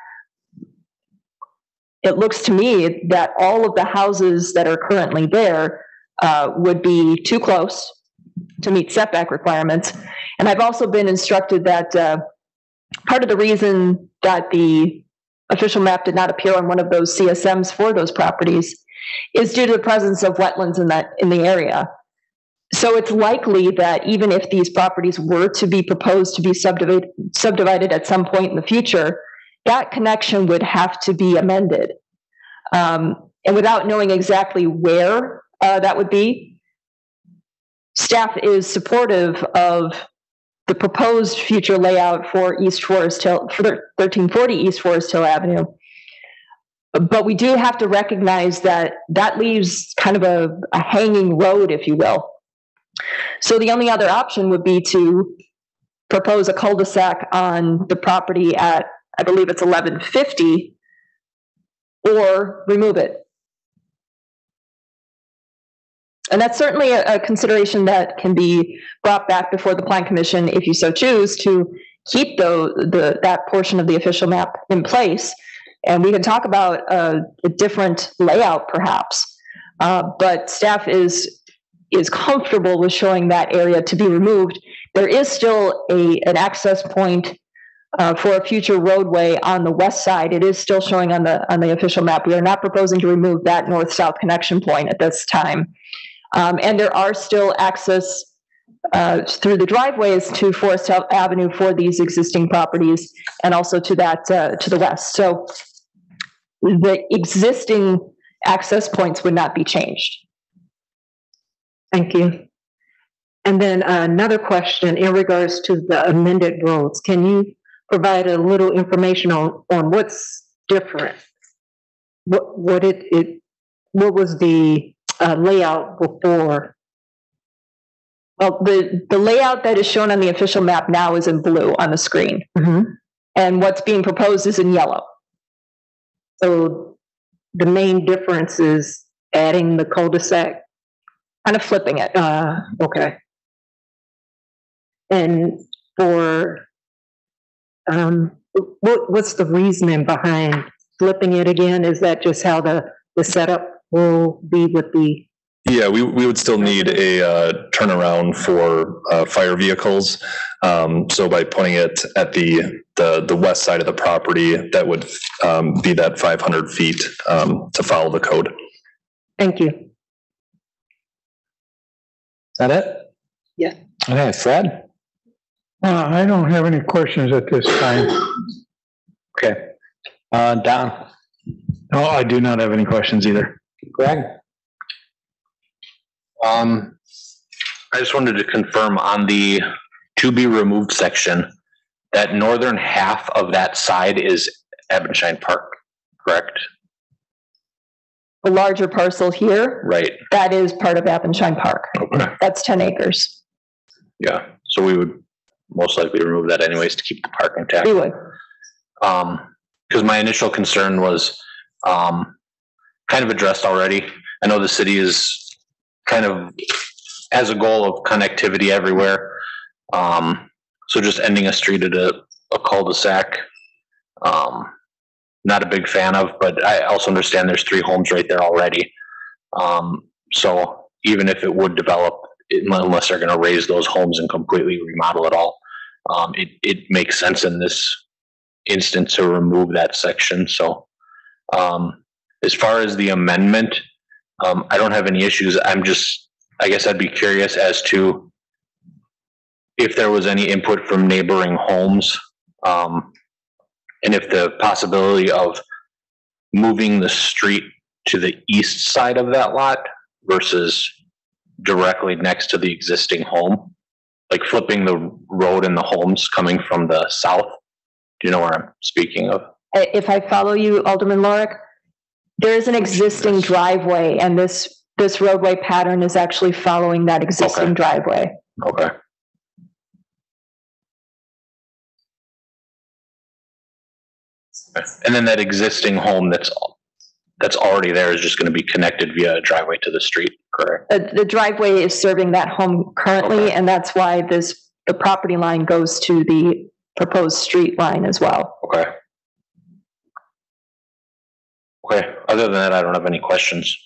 [SPEAKER 3] it looks to me that all of the houses that are currently there would be too close to meet setback requirements. And I've also been instructed that part of the reason that the official map did not appear on one of those CSMs for those properties is due to the presence of wetlands in the area. So it's likely that even if these properties were to be proposed to be subdivided at some point in the future, that connection would have to be amended. And without knowing exactly where that would be, staff is supportive of the proposed future layout for East Forest Hill, for 1340 East Forest Hill Avenue. But we do have to recognize that that leaves kind of a hanging road, if you will. So the only other option would be to propose a cul-de-sac on the property at, I believe it's 1150, or remove it. And that's certainly a consideration that can be brought back before the Plan Commission if you so choose to keep that portion of the official map in place. And we can talk about a different layout perhaps, but staff is comfortable with showing that area to be removed. There is still an access point for a future roadway on the west side. It is still showing on the official map. We are not proposing to remove that north-south connection point at this time. And there are still access through the driveways to Forest Hill Avenue for these existing properties, and also to that to the west. So the existing access points would not be changed.
[SPEAKER 6] Thank you. And then another question in regards to the amended roads. Can you provide a little information on what's different? What was the layout before?
[SPEAKER 3] Well, the layout that is shown on the official map now is in blue on the screen.
[SPEAKER 6] Mm-hmm.
[SPEAKER 3] And what's being proposed is in yellow.
[SPEAKER 6] So the main difference is adding the cul-de-sac?
[SPEAKER 3] Kind of flipping it.
[SPEAKER 6] Okay. And for, what's the reasoning behind flipping it again? Is that just how the setup will be with the?
[SPEAKER 10] Yeah, we would still need a turnaround for fire vehicles. So by putting it at the west side of the property, that would be that 500 feet to follow the code.
[SPEAKER 6] Thank you.
[SPEAKER 1] Is that it?
[SPEAKER 6] Yeah.
[SPEAKER 1] Okay, Fred?
[SPEAKER 4] I don't have any questions at this time.
[SPEAKER 1] Okay. Don?
[SPEAKER 9] No, I do not have any questions either.
[SPEAKER 1] Greg?
[SPEAKER 8] I just wanted to confirm on the to be removed section, that northern half of that side is Abendschein Park, correct?
[SPEAKER 3] The larger parcel here,
[SPEAKER 8] Right.
[SPEAKER 3] that is part of Applicant Park.
[SPEAKER 8] Okay.
[SPEAKER 3] That's 10 acres.
[SPEAKER 8] Yeah, so we would most likely remove that anyways to keep the park intact.
[SPEAKER 3] We would.
[SPEAKER 8] Because my initial concern was kind of addressed already. I know the city is kind of has a goal of connectivity everywhere. So just ending a street at a cul-de-sac, not a big fan of, but I also understand there's 3 homes right there already. So even if it would develop, unless they're gonna raise those homes and completely remodel it all, it makes sense in this instance to remove that section. So as far as the amendment, I don't have any issues. I guess I'd be curious as to if there was any input from neighboring homes, and if the possibility of moving the street to the east side of that lot versus directly next to the existing home, like flipping the road and the homes coming from the south. Do you know where I'm speaking of?
[SPEAKER 3] If I follow you, Alderman Lorik, there is an existing driveway, and this roadway pattern is actually following that existing driveway.
[SPEAKER 8] Okay. And then that existing home that's already there is just going to be connected via a driveway to the street, correct?
[SPEAKER 3] The driveway is serving that home currently, and that's why the property line goes to the proposed street line as well.
[SPEAKER 8] Okay. Okay, other than that, I don't have any questions.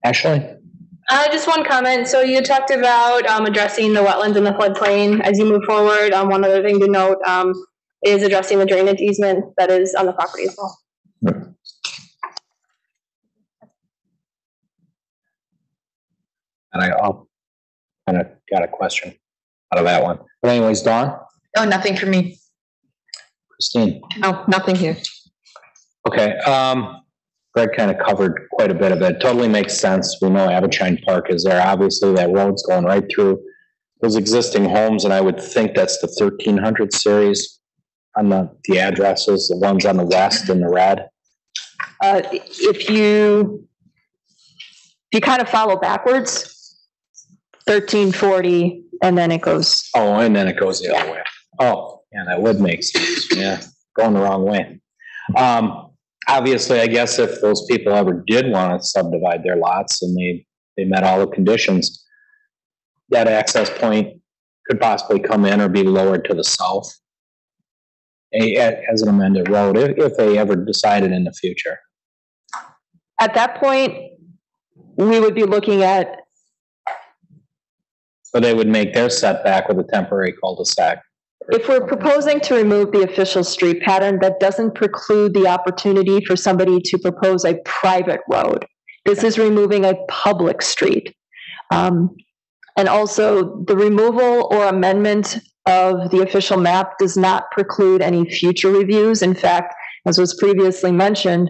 [SPEAKER 1] Ashley?
[SPEAKER 2] Just one comment. So you talked about addressing the wetlands and the floodplain as you move forward. One other thing to note is addressing the drainage easement that is on the property as well.
[SPEAKER 1] And I kind of got a question out of that one. But anyways, Dawn?
[SPEAKER 6] Oh, nothing for me.
[SPEAKER 1] Christine?
[SPEAKER 6] Oh, nothing here.
[SPEAKER 1] Okay, Greg kind of covered quite a bit of it. Totally makes sense. We know Abachine Park is there. Obviously, that road's going right through those existing homes, and I would think that's the 1300 series on the addresses, the ones on the west in the red.
[SPEAKER 3] If you kind of follow backwards, 1340, and then it goes.
[SPEAKER 1] Oh, and then it goes the other way. Oh, yeah, that would make sense. Yeah, going the wrong way. Obviously, I guess if those people ever did want to subdivide their lots and they met all the conditions, that access point could possibly come in or be lowered to the south as an amended road, if they ever decided in the future.
[SPEAKER 3] At that point, we would be looking at.
[SPEAKER 1] So they would make their setback with a temporary cul-de-sac.
[SPEAKER 3] If we're proposing to remove the official street pattern, that doesn't preclude the opportunity for somebody to propose a private road. This is removing a public street. And also, the removal or amendment of the official map does not preclude any future reviews. In fact, as was previously mentioned,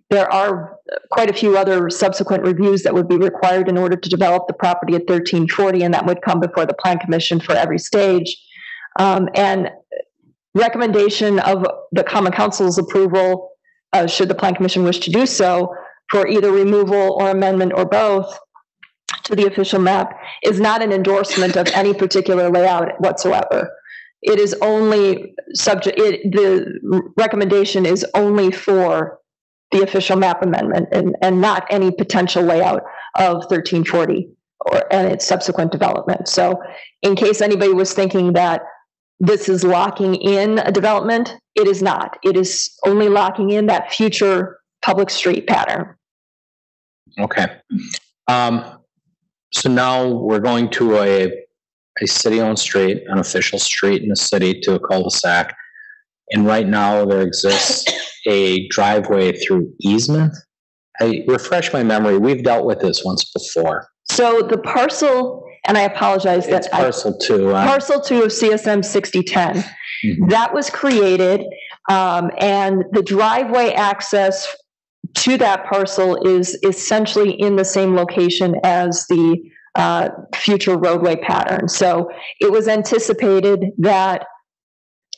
[SPEAKER 3] there are quite a few other subsequent reviews that would be required in order to develop the property at 1340, and that would come before the Plan Commission for every stage. And recommendation of the Common Council's approval, should the Plan Commission wish to do so, for either removal or amendment or both to the official map is not an endorsement of any particular layout whatsoever. It is only the recommendation is only for the official map amendment and not any potential layout of 1340 and its subsequent development. So in case anybody was thinking that this is locking in a development, it is not. It is only locking in that future public street pattern.
[SPEAKER 1] Okay. So now we're going to a city-owned street, an official street in the city, to a cul-de-sac. And right now there exists a driveway through easement. I refresh my memory. We've dealt with this once before.
[SPEAKER 3] So the parcel, and I apologize that
[SPEAKER 1] it's parcel 2.
[SPEAKER 3] Parcel 2 of CSM 6010. Mm-hmm. That was created, and the driveway access to that parcel is essentially in the same location as the future roadway pattern. So it was anticipated that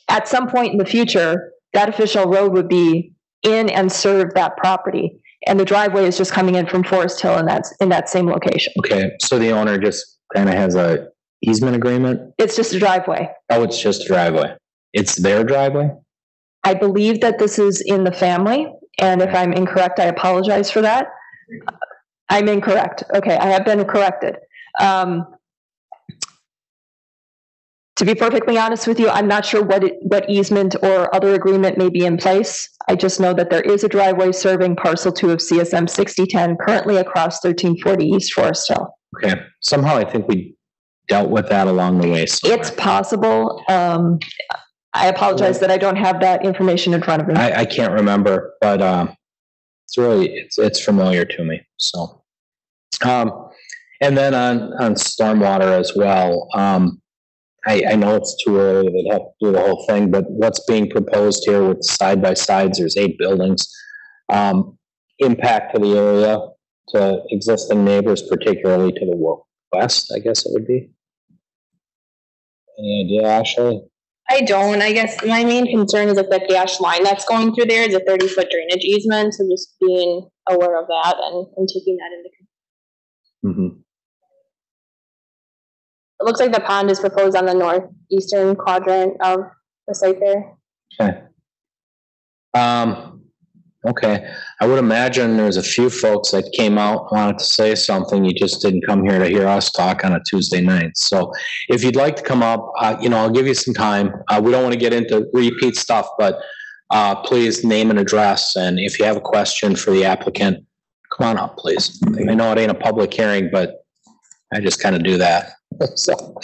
[SPEAKER 3] at some point in the future, that official road would be in and serve that property. And the driveway is just coming in from Forest Hill, and that's in that same location.
[SPEAKER 1] Okay, so the owner just kind of has a easement agreement?
[SPEAKER 3] It's just a driveway.
[SPEAKER 1] Oh, it's just a driveway. It's their driveway?
[SPEAKER 3] I believe that this is in the family, and if I'm incorrect, I apologize for that. I'm incorrect. Okay, I have been corrected. To be perfectly honest with you, I'm not sure what easement or other agreement may be in place. I just know that there is a driveway serving parcel 2 of CSM 6010 currently across 1340 East Forest Hill.
[SPEAKER 1] Okay, somehow I think we dealt with that along the way. somewhere.
[SPEAKER 3] It's possible. I apologize that I don't have that information in front of me.
[SPEAKER 1] I can't remember, but it's familiar to me, so. And then on stormwater as well, I know it's too early, they'd have to do the whole thing, but what's being proposed here with side-by-sides, there's 8 buildings. Impact to the area, to existing neighbors, particularly to the west, I guess it would be. Any idea, Ashley?
[SPEAKER 2] I don't. I guess my main concern is that the gas line that's going through there is a 30-foot drainage easement, so just being aware of that and taking that into consideration. It looks like the pond is proposed on the northeastern quadrant of the site there.
[SPEAKER 1] Okay. Okay. I would imagine there's a few folks that came out, wanted to say something. You just didn't come here to hear us talk on a Tuesday night. So if you'd like to come up, I'll give you some time. We don't want to get into repeat stuff, but please name and address. And if you have a question for the applicant, come on up, please. I know it ain't a public hearing, but I just kind of do that. So.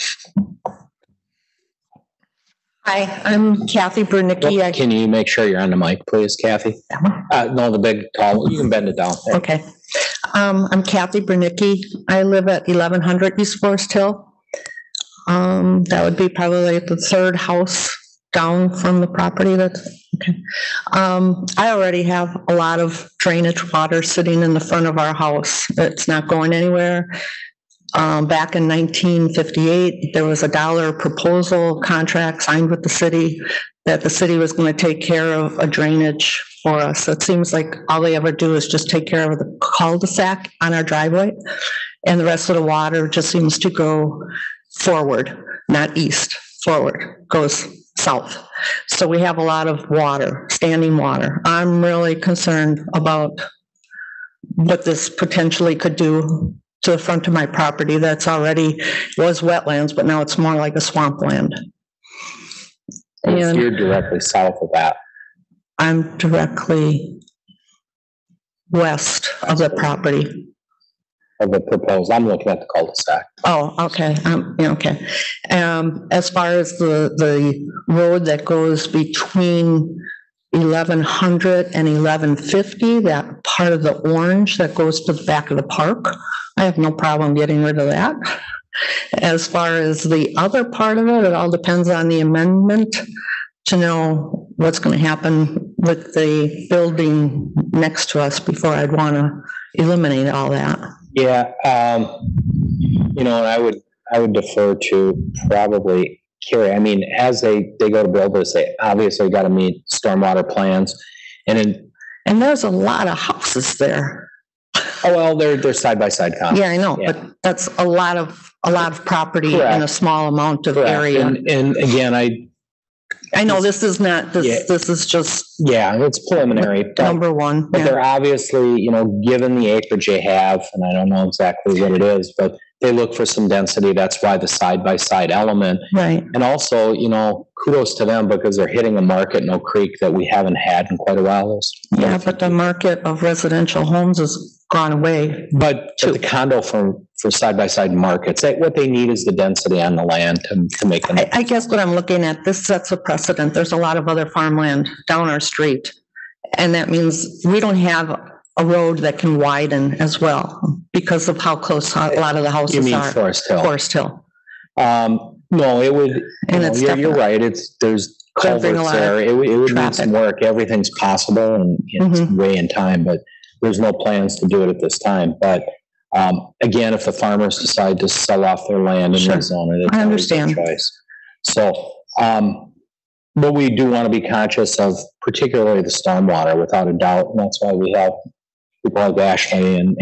[SPEAKER 11] Hi, I'm Kathy Bernicki.
[SPEAKER 1] Can you make sure you're on the mic, please, Kathy? No, the big, tall, you can bend it down. There.
[SPEAKER 11] Okay. I'm Kathy Bernicki. I live at 1100 East Forest Hill. That would be probably the 3rd house down from the property. Okay. I already have a lot of drainage water sitting in the front of our house. It's not going anywhere. Back in 1958, there was a $1 proposal contract signed with the city that the city was going to take care of a drainage for us. So it seems like all they ever do is just take care of the cul-de-sac on our driveway, and the rest of the water just seems to go forward, not east, forward, goes south. So we have a lot of water, standing water. I'm really concerned about what this potentially could do to the front of my property that's already was wetlands, but now it's more like a swampland. And
[SPEAKER 1] you're directly south of that.
[SPEAKER 11] I'm directly west of the property.
[SPEAKER 1] Of the proposed, I'm looking at the cul-de-sac.
[SPEAKER 11] Oh, okay, yeah, okay. As far as the road that goes between 1100 and 1150, that part of the orange that goes to the back of the park, I have no problem getting rid of that. As far as the other part of it, it all depends on the amendment to know what's going to happen with the building next to us before I'd want to eliminate all that.
[SPEAKER 1] Yeah, and I would defer to probably Carrie. I mean, as they go to build this, they obviously got to meet stormwater plans, and
[SPEAKER 11] there's a lot of houses there.
[SPEAKER 1] Oh well, they're side by side.
[SPEAKER 11] Yeah, I know, yeah. But that's a lot of property. Correct. In a small amount of Correct. Area.
[SPEAKER 1] And again, I know
[SPEAKER 11] this is not this. Yeah. This is just
[SPEAKER 1] it's preliminary.
[SPEAKER 11] Number one,
[SPEAKER 1] but they're obviously given the acreage they have, and I don't know exactly what it is, but they look for some density. That's why the side by side element,
[SPEAKER 11] right?
[SPEAKER 1] And also, kudos to them because they're hitting a market in Oak Creek that we haven't had in quite a while.
[SPEAKER 11] Yeah, but the market of residential homes has gone away.
[SPEAKER 1] But the condo for side by side markets, what they need is the density on the land to make them.
[SPEAKER 11] I guess what I'm looking at, this sets a precedent. There's a lot of other farmland down our street, and that means we don't have a road that can widen as well because of how close a lot of the houses are.
[SPEAKER 1] You mean Forest Hill?
[SPEAKER 11] Forest Hill.
[SPEAKER 1] No, it would. You're right. There's culverts there. It would need some work. Everything's possible, and it's way in time, but there's no plans to do it at this time. But again, if the farmers decide to sell off their land in Arizona,
[SPEAKER 11] I understand.
[SPEAKER 1] Choice. So, but we do want to be conscious of particularly the stormwater, without a doubt, and that's why we have people like Ashley and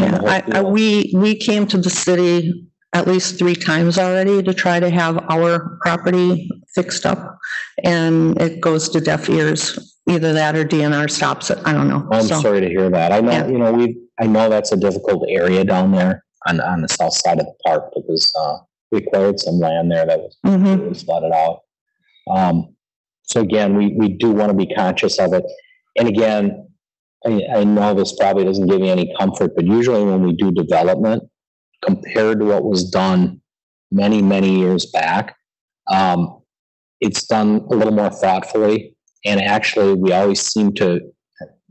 [SPEAKER 11] we came to the city at least 3 times already to try to have our property fixed up, and it goes to deaf ears. Either that or DNR stops it. I don't know.
[SPEAKER 1] I'm sorry to hear that. I know, I know that's a difficult area down there on the south side of the park because we cleared some land there that was,
[SPEAKER 11] Mhm.
[SPEAKER 1] was flooded out. So again, we do want to be conscious of it. And again, I know this probably doesn't give you any comfort, but usually when we do development, compared to what was done many, many years back, it's done a little more thoughtfully. And actually, we always seem to,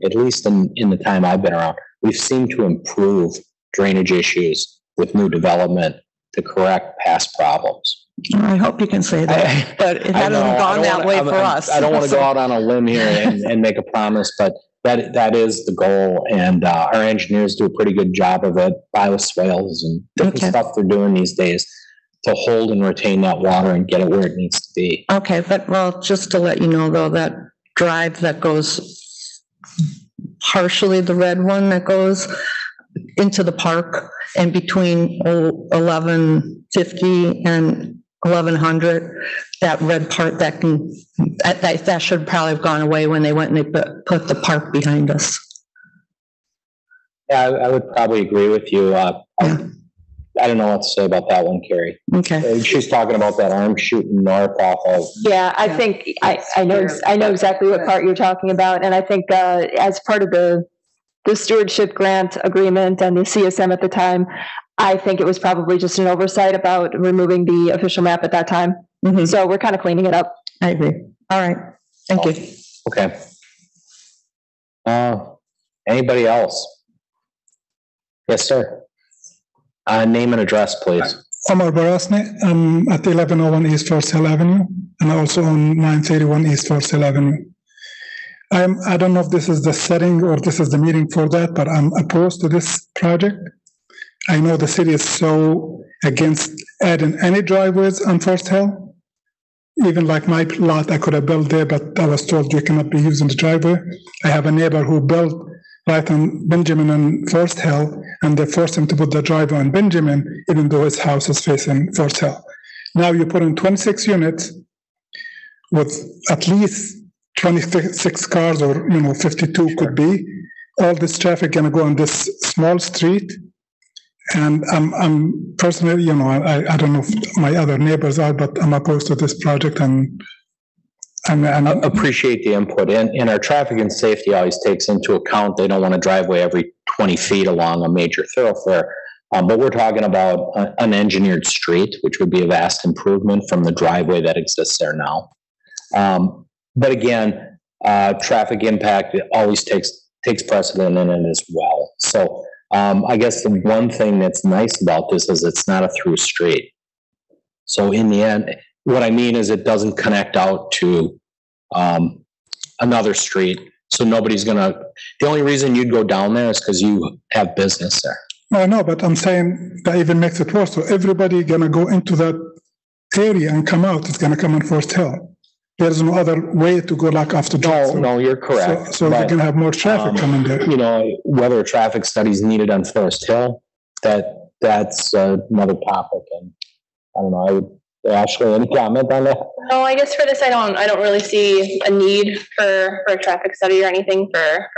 [SPEAKER 1] at least in the time I've been around, we've seemed to improve drainage issues with new development to correct past problems.
[SPEAKER 11] I hope you can say that, but it hasn't gone that way for us.
[SPEAKER 1] I don't want to go out on a limb here and make a promise, but that is the goal. And our engineers do a pretty good job of it, bioswales and different stuff they're doing these days to hold and retain that water and get it where it needs to be.
[SPEAKER 11] Okay, but well, just to let you know though, that drive that goes partially, the red one that goes into the park and between 1150 and 1100, that red part that should probably have gone away when they went and they put the park behind us.
[SPEAKER 1] Yeah, I would probably agree with you. I don't know what to say about that one, Carrie.
[SPEAKER 11] Okay.
[SPEAKER 1] She's talking about that arm shooting north off of.
[SPEAKER 3] Yeah, I think I know exactly what part you're talking about, and I think as part of the stewardship grant agreement and the CSM at the time, I think it was probably just an oversight about removing the official map at that time. Mm-hmm. So we're kind of cleaning it up.
[SPEAKER 11] I agree. All right. Thank you.
[SPEAKER 1] Okay. Anybody else? Yes, sir. Name and address, please.
[SPEAKER 12] Omar Barasne. I'm at 1101 East Forest Hill Avenue, and also on 931 East Forest Hill Avenue. I don't know if this is the setting or this is the meeting for that, but I'm opposed to this project. I know the city is so against adding any driveways on Forest Hill. Even like my lot, I could have built there, but I was told you cannot be using the driveway. I have a neighbor who built right on Benjamin and Forest Hill, and they forced him to put the driveway on Benjamin, even though his house is facing Forest Hill. Now you put in 26 units with at least 26 cars, or 52 could be. All this traffic gonna go on this small street. And I'm personally, I don't know if my other neighbors are, but I'm opposed to this project, and I
[SPEAKER 1] appreciate the input. And our traffic and safety always takes into account they don't want a driveway every 20 feet along a major thoroughfare. But we're talking about an engineered street, which would be a vast improvement from the driveway that exists there now. But again, traffic impact always takes precedent in it as well. So I guess the one thing that's nice about this is it's not a through street. So in the end, what I mean is it doesn't connect out to another street. So nobody's the only reason you'd go down there is because you have business there.
[SPEAKER 12] No, I know, but I'm saying that even makes it worse. So everybody gonna go into that area and come out. It's gonna come on Forest Hill. There's no other way to go like after.
[SPEAKER 1] No, you're correct.
[SPEAKER 12] So they're gonna have more traffic coming there.
[SPEAKER 1] Whether a traffic study is needed on Forest Hill, that's another topic. And I don't know. Ashley, any comment on that?
[SPEAKER 2] No, I guess for this, I don't really see a need for a traffic study or anything for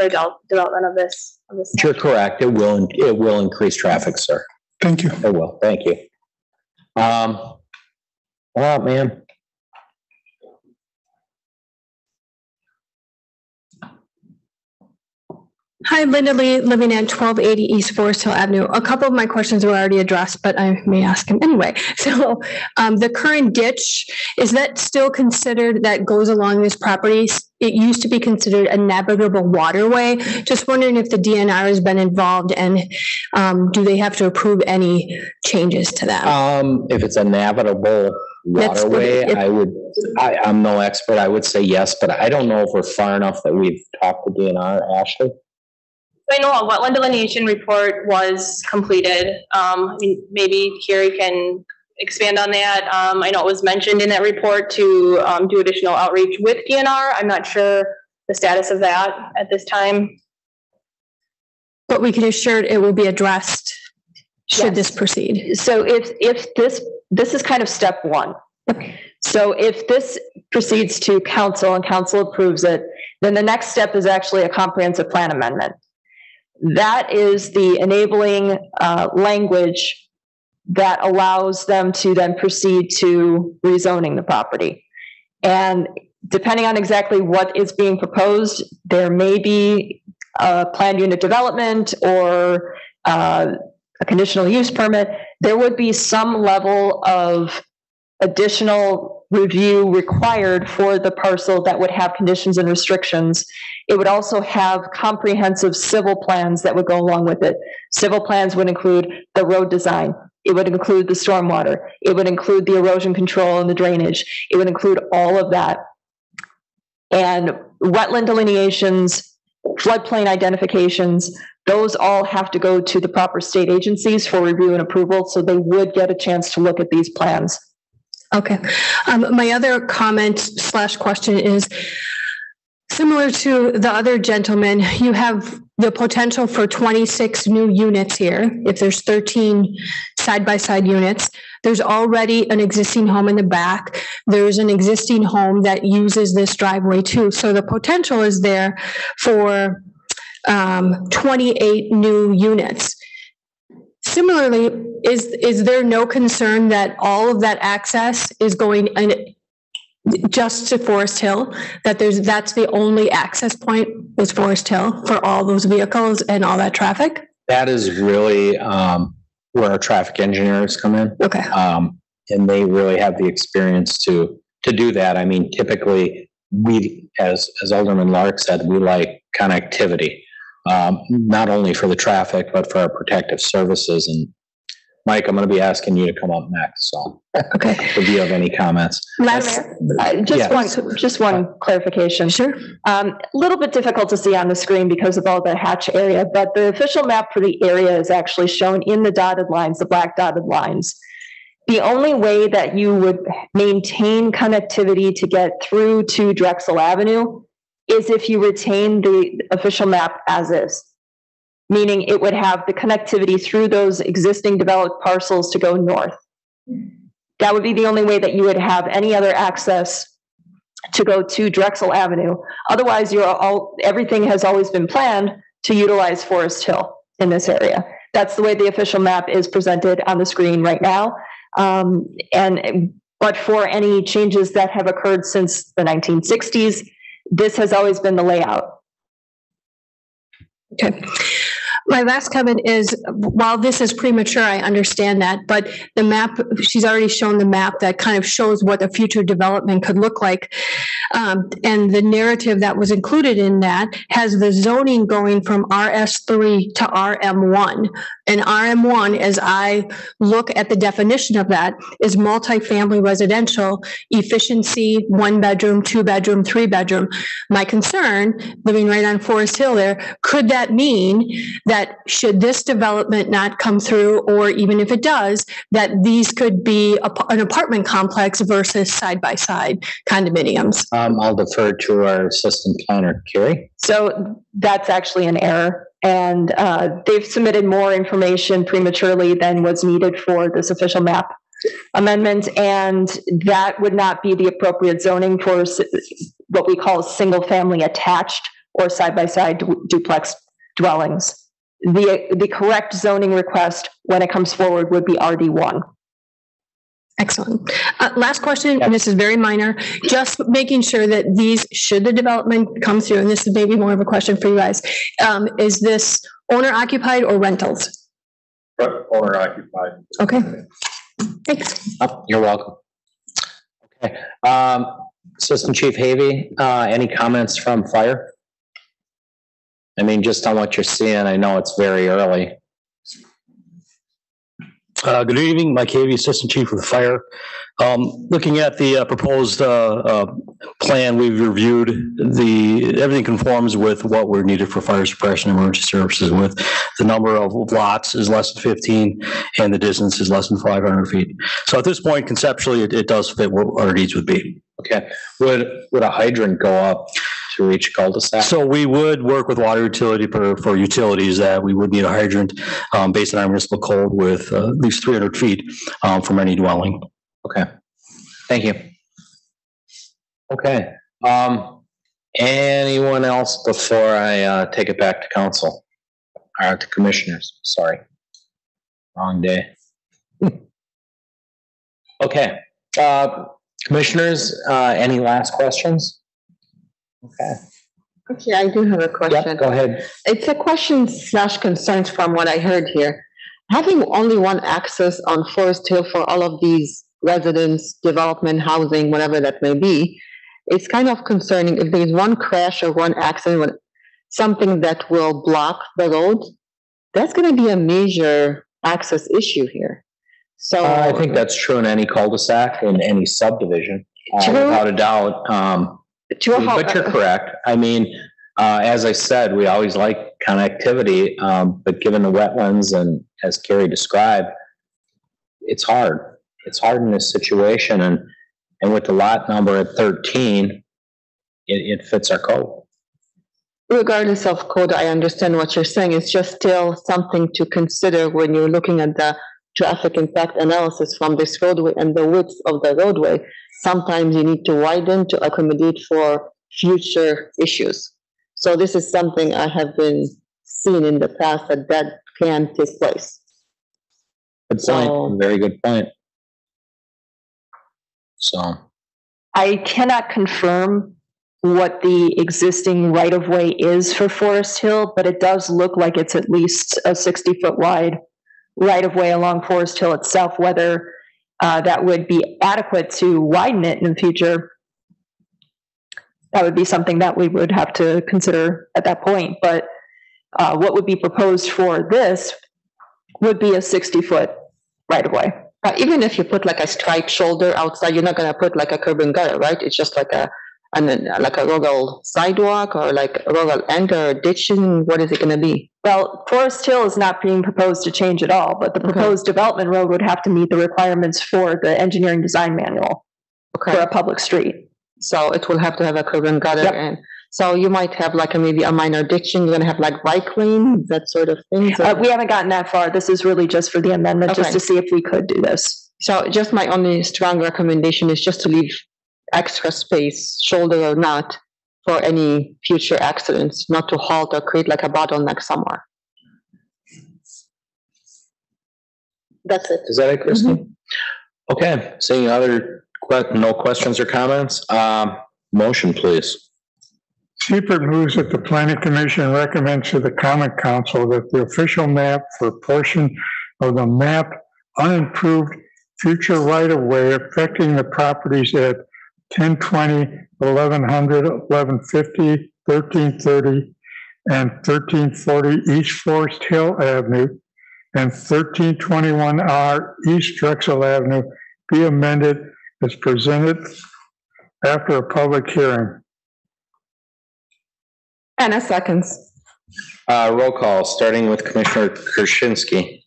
[SPEAKER 2] development of this.
[SPEAKER 1] You're correct. It will increase traffic, sir.
[SPEAKER 12] Thank you.
[SPEAKER 1] It will. Thank you. All right, man.
[SPEAKER 13] Hi, Linda Lee, living at 1280 East Forest Hill Avenue. A couple of my questions were already addressed, but I may ask them anyway. So the current ditch, is that still considered, that goes along this property? It used to be considered a navigable waterway. Just wondering if the DNR has been involved, and do they have to approve any changes to that?
[SPEAKER 1] If it's a navigable waterway, I'm no expert. I would say yes, but I don't know if we're far enough that we've talked to DNR. Ashley?
[SPEAKER 2] I know a wetland delineation report was completed. Maybe Carrie can expand on that. I know it was mentioned in that report to do additional outreach with DNR. I'm not sure the status of that at this time.
[SPEAKER 13] But we can assure it will be addressed should this proceed.
[SPEAKER 3] So if this is kind of step one. So if this proceeds to council and council approves it, then the next step is actually a comprehensive plan amendment. That is the enabling language that allows them to then proceed to rezoning the property. And depending on exactly what is being proposed, there may be a planned unit development or a conditional use permit. There would be some level of additional review required for the parcel that would have conditions and restrictions. It would also have comprehensive civil plans that would go along with it. Civil plans would include the road design. It would include the stormwater. It would include the erosion control and the drainage. It would include all of that. And wetland delineations, floodplain identifications, those all have to go to the proper state agencies for review and approval, so they would get a chance to look at these plans.
[SPEAKER 13] Okay. My other comment / question is similar to the other gentleman. You have the potential for 26 new units here. If there's 13 side-by-side units, there's already an existing home in the back. There's an existing home that uses this driveway too. So the potential is there for 28 new units. Similarly, is there no concern that all of that access is going just to Forest Hill? That's the only access point is Forest Hill for all those vehicles and all that traffic?
[SPEAKER 1] That is really where our traffic engineers come in.
[SPEAKER 13] Okay.
[SPEAKER 1] And they really have the experience to do that. I mean, typically we, as Alderman Lark said, we like connectivity. Not only for the traffic, but for our protective services. And Mike, I'm going to be asking you to come up next. So,
[SPEAKER 3] okay.
[SPEAKER 1] If you have any comments,
[SPEAKER 3] just one clarification.
[SPEAKER 13] Sure.
[SPEAKER 3] A little bit difficult to see on the screen because of all the hatch area, but the official map for the area is actually shown in the dotted lines, the black dotted lines. The only way that you would maintain connectivity to get through to Drexel Avenue is if you retain the official map as is, meaning it would have the connectivity through those existing developed parcels to go north. That would be the only way that you would have any other access to go to Drexel Avenue. Otherwise, everything has always been planned to utilize Forest Hill in this area. That's the way the official map is presented on the screen right now. But for any changes that have occurred since the 1960s, this has always been the layout.
[SPEAKER 13] Okay. My last comment is, while this is premature, I understand that, but the map, she's already shown the map that kind of shows what a future development could look like. And the narrative that was included in that has the zoning going from RS3 to RM1. And RM1, as I look at the definition of that, is multifamily residential, efficiency, 1 bedroom, 2 bedroom, 3 bedroom. My concern, living right on Forest Hill there, could that mean that should this development not come through, or even if it does, that these could be an apartment complex versus side-by-side condominiums?
[SPEAKER 1] I'll defer to our assistant planner, Carrie.
[SPEAKER 3] So that's actually an error. And they've submitted more information prematurely than was needed for this official map amendment. And that would not be the appropriate zoning for what we call single-family attached or side-by-side duplex dwellings. The correct zoning request when it comes forward would be RD1.
[SPEAKER 13] Excellent. Last question, and this is very minor, just making sure that these, should the development come through, and this is maybe more of a question for you guys, is this owner occupied or rentals?
[SPEAKER 10] Owner occupied.
[SPEAKER 13] Okay. Thanks.
[SPEAKER 1] Oh, you're welcome. Okay. Assistant Chief Havey, any comments from fire? I mean, just on what you're seeing, I know it's very early.
[SPEAKER 14] Good evening, Mike Havey, Assistant Chief of the Fire. Looking at the proposed plan, we've reviewed everything conforms with what we're needed for fire suppression and emergency services, with the number of lots is less than 15 and the distance is less than 500 feet. So at this point, conceptually, it does fit what our needs would be.
[SPEAKER 1] Okay. Would a hydrant go up to each cul-de-sac?
[SPEAKER 14] So we would work with water utility for utilities that we would need a hydrant based on our municipal code with at least 300 feet from any dwelling.
[SPEAKER 1] Okay. Thank you. Okay. Anyone else before I take it back to council? To commissioners, sorry. Wrong day. Okay, commissioners, any last questions? Okay.
[SPEAKER 6] Okay, I do have a question.
[SPEAKER 1] Yep, go ahead.
[SPEAKER 6] It's a question / concerns from what I heard here. Having only one access on Forest Hill for all of these residents, development, housing, whatever that may be, it's kind of concerning. If there's one crash or one accident, something that will block the road, that's going to be a major access issue here. So
[SPEAKER 1] I think that's true in any cul-de-sac, in any subdivision,
[SPEAKER 6] True.
[SPEAKER 1] without a doubt. But you're correct. I mean, as I said, we always like connectivity, but given the wetlands and as Carrie described, it's hard. It's hard in this situation, and with the lot number at 13, it fits our code.
[SPEAKER 6] Regardless of code, I understand what you're saying. It's just still something to consider when you're looking at the traffic impact analysis from this roadway and the width of the roadway. Sometimes you need to widen to accommodate for future issues. So this is something I have been seeing in the past that can take place.
[SPEAKER 1] Good point. Very good point. So
[SPEAKER 3] I cannot confirm what the existing right-of-way is for Forest Hill, but it does look like it's at least a 60-foot wide right-of-way along Forest Hill itself. Whether that would be adequate to widen it in the future, that would be something that we would have to consider at that point. But what would be proposed for this would be a 60-foot right-of-way.
[SPEAKER 6] Even if you put like a striped shoulder outside, you're not going to put like a curb and gutter, right? It's just like a rural sidewalk or like a rural end or ditching. What is it going to be?
[SPEAKER 3] Well, Forest Hill is not being proposed to change at all, but the proposed development road would have to meet the requirements for the engineering design manual for a public street.
[SPEAKER 6] So it will have to have a curb and gutter.
[SPEAKER 3] Yep.
[SPEAKER 6] And so you might have like maybe a minor ditching. You're going to have like bike lane, that sort of thing.
[SPEAKER 3] We haven't gotten that far. This is really just for the amendment, just to see if we could do this.
[SPEAKER 6] So just my only strong recommendation is just to leave extra space, shoulder or not, for any future accidents, not to halt or create like a bottleneck somewhere. That's it.
[SPEAKER 1] Is that it, Kristen? Okay, seeing no questions or comments, motion, please.
[SPEAKER 4] Seifert moves that the planning commission recommends to the common council that the official map for a portion of the map unimproved future right-of-way affecting the properties at 1020, 1100, 1150, 1330, and 1340 East Forest Hill Avenue and 1321R East Drexel Avenue be amended as presented after a public hearing.
[SPEAKER 6] Anna seconds.
[SPEAKER 1] Roll call, starting with Commissioner Krasinski.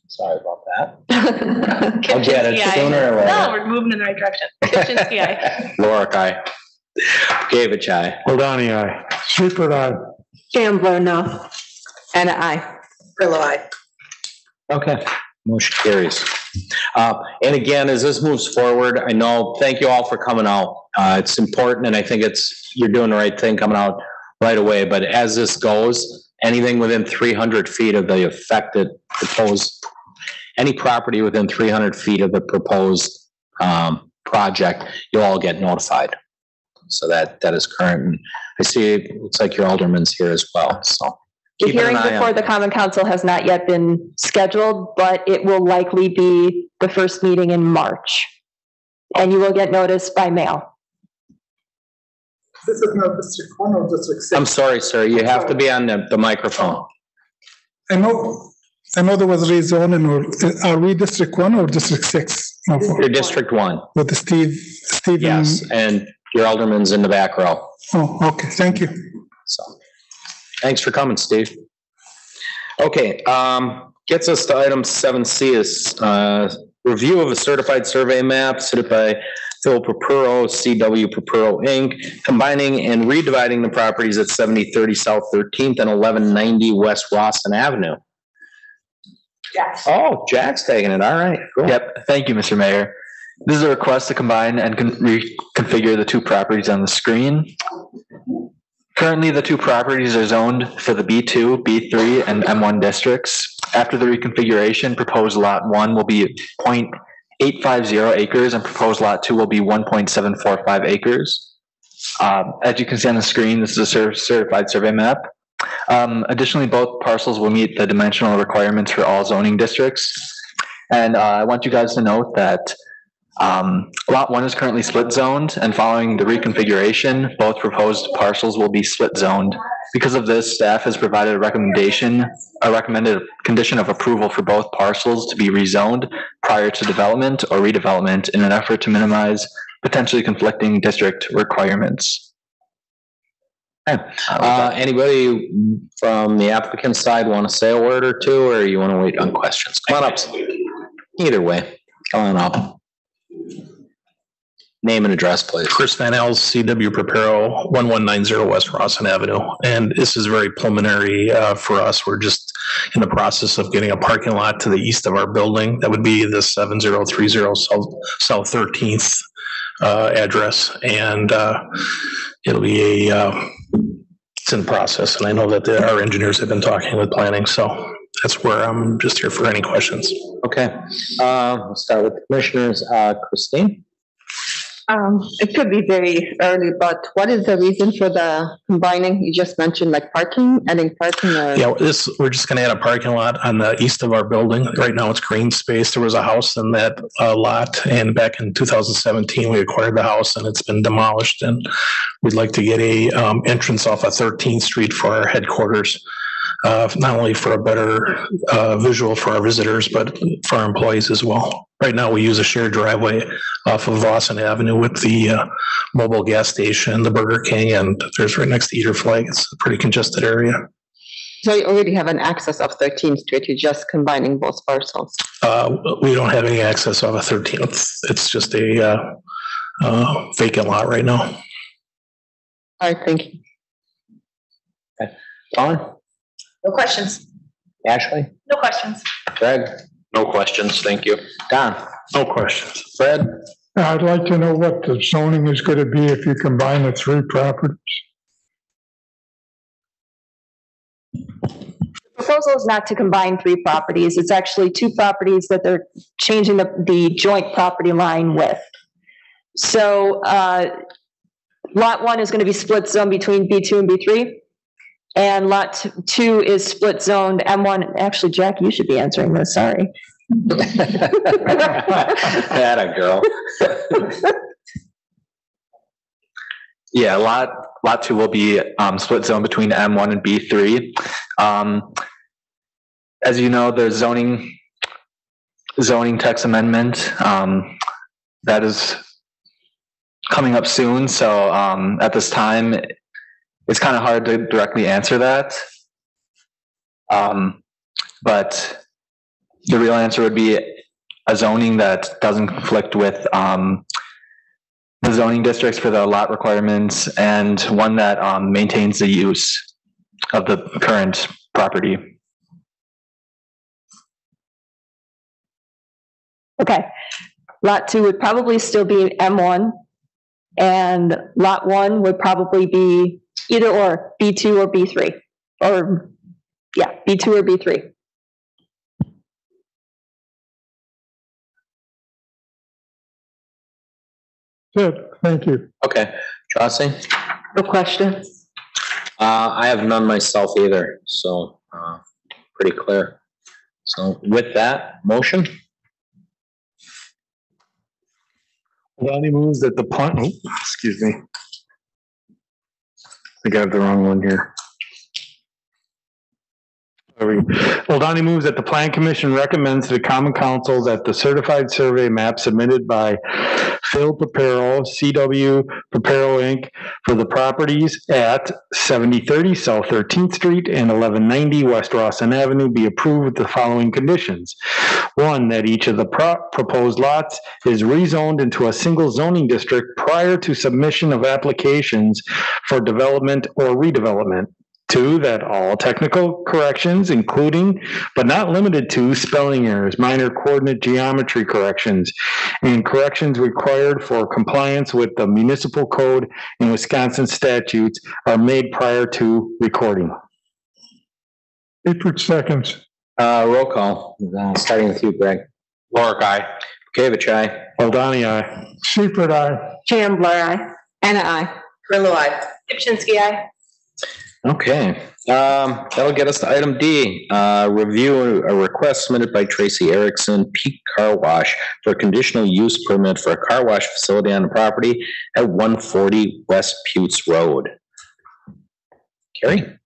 [SPEAKER 1] Sorry about that. I'll get it sooner or later.
[SPEAKER 2] No, we're moving in the right direction. Kaczynski, aye.
[SPEAKER 1] Lorik, aye. Gavich, aye.
[SPEAKER 4] Ladani, aye. Seifert, aye.
[SPEAKER 6] Gambler, no. Anna, aye.
[SPEAKER 7] Grillo, aye.
[SPEAKER 1] Okay, motion carries. And again, as this moves forward, I know, thank you all for coming out. It's important, and I think you're doing the right thing coming out right away. But as this goes, anything within 300 feet of the affected proposed, any property within 300 feet of the proposed project, you'll all get notified. So that is current. And I see it looks like your alderman's here as well. So
[SPEAKER 3] the hearing before the common council has not yet been scheduled, but it will likely be the first meeting in March. And you will get notice by mail.
[SPEAKER 12] This is not District 1 or District 6?
[SPEAKER 1] I'm sorry, sir. You have to be on the microphone.
[SPEAKER 12] I know there was rezoning, or are we District 1 or District 6? No,
[SPEAKER 1] You're District 1.
[SPEAKER 12] with the Steve.
[SPEAKER 1] Yes, and your alderman's in the back row.
[SPEAKER 12] Oh, okay, thank you.
[SPEAKER 1] So, thanks for coming, Steve. Okay, gets us to item 7C is review of a certified survey map submitted by Phil Papuro, CW Papuro Inc., combining and redividing the properties at 7030 South 13th and 1190 West Rawson Avenue.
[SPEAKER 7] Yes.
[SPEAKER 1] Oh, Jack's taking it. All right. Cool.
[SPEAKER 15] Yep. Thank you, Mr. Mayor. This is a request to combine and reconfigure the two properties on the screen. Currently, the two properties are zoned for the B2, B3, and M1 districts. After the reconfiguration, proposed lot 1 will be 0.850 acres and proposed lot 2 will be 1.745 acres. As you can see on the screen, this is a certified survey map. Additionally, both parcels will meet the dimensional requirements for all zoning districts. And I want you guys to note that lot 1 is currently split zoned, and following the reconfiguration, both proposed parcels will be split zoned. Because of this, staff has provided a recommended condition of approval for both parcels to be rezoned prior to development or redevelopment in an effort to minimize potentially conflicting district requirements.
[SPEAKER 1] Okay. Anybody from the applicant side want to say a word or two, or you want to wait on questions? Come on up. Either way, come on up. Name and address, please.
[SPEAKER 16] Chris Van Els, CW Preparo, 1190 West Rawson Avenue. And this is very preliminary for us. We're just in the process of getting a parking lot to the east of our building. That would be the 7030 South 13th address. And it'll be it's in process. And I know that our engineers have been talking with planning. So that's where I'm just here for any questions.
[SPEAKER 1] Okay. We'll start with the commissioners. Christine?
[SPEAKER 6] It could be very early, but what is the reason for the combining? You just mentioned like parking, adding parking or?
[SPEAKER 16] Yeah, we're just gonna add a parking lot on the east of our building. Right now it's green space. There was a house in that lot, and back in 2017, we acquired the house and it's been demolished, and we'd like to get a entrance off of 13th Street for our headquarters. Not only for a better visual for our visitors, but for our employees as well. Right now, we use a shared driveway off of Rawson Avenue with the mobile gas station, the Burger King, and there's right next to Eater Flag. It's a pretty congested area.
[SPEAKER 6] So you already have an access of 13th Street. You're just combining both parcels.
[SPEAKER 16] We don't have any access off of 13th. It's just a vacant lot right now.
[SPEAKER 6] All right, thank you.
[SPEAKER 1] Okay. Dawn?
[SPEAKER 2] No questions.
[SPEAKER 1] Ashley?
[SPEAKER 2] No questions.
[SPEAKER 1] Greg?
[SPEAKER 8] No questions, thank you.
[SPEAKER 1] Don?
[SPEAKER 16] No questions.
[SPEAKER 1] Fred?
[SPEAKER 4] I'd like to know what the zoning is going to be if you combine the three properties.
[SPEAKER 3] The proposal is not to combine three properties. It's actually two properties that they're changing the joint property line with. So lot 1 is going to be split zone between B2 and B3. And lot 2 is split zoned M1. Actually, Jack, you should be answering this. Sorry.
[SPEAKER 1] Atta girl.
[SPEAKER 15] Yeah, lot 2 will be split zone between M1 and B3. As you know, the zoning text amendment that is coming up soon. So at this time, it's kind of hard to directly answer that. But the real answer would be a zoning that doesn't conflict with the zoning districts for the lot requirements, and one that maintains the use of the current property.
[SPEAKER 3] Okay. Lot 2 would probably still be M1, and lot 1 would probably be either or, B2 or B3, or yeah, B2 or B3.
[SPEAKER 4] Good, thank you.
[SPEAKER 1] Okay. Chauncey?
[SPEAKER 6] No questions.
[SPEAKER 1] I have none myself either, so pretty clear. So with that, motion?
[SPEAKER 9] Donnie moves that the plan, excuse me. I got the wrong one here. Well, Donnie moves that the Plan Commission recommends to the Common Council that the certified survey map submitted by Phil Preparo, CW Preparo Inc. for the properties at 7030 South 13th Street and 1190 West Rawson Avenue be approved with the following conditions. 1, that each of the proposed lots is rezoned into a single zoning district prior to submission of applications for development or redevelopment. 2, that all technical corrections, including but not limited to spelling errors, minor coordinate geometry corrections, and corrections required for compliance with the municipal code and Wisconsin statutes are made prior to recording.
[SPEAKER 4] April seconds.
[SPEAKER 1] Roll call, starting with you, Greg.
[SPEAKER 8] Lorick, aye.
[SPEAKER 1] Bekavich, aye.
[SPEAKER 9] Aldani, aye.
[SPEAKER 4] Shepherd, aye.
[SPEAKER 6] Chandler, aye. Anna, aye.
[SPEAKER 7] Grillo, aye.
[SPEAKER 2] Gibsonski, aye.
[SPEAKER 1] Okay, that'll get us to item D. Review a request submitted by Tracy Erickson, Peak Car Wash, for a conditional use permit for a car wash facility on the property at 140 West Putes Road. Carrie?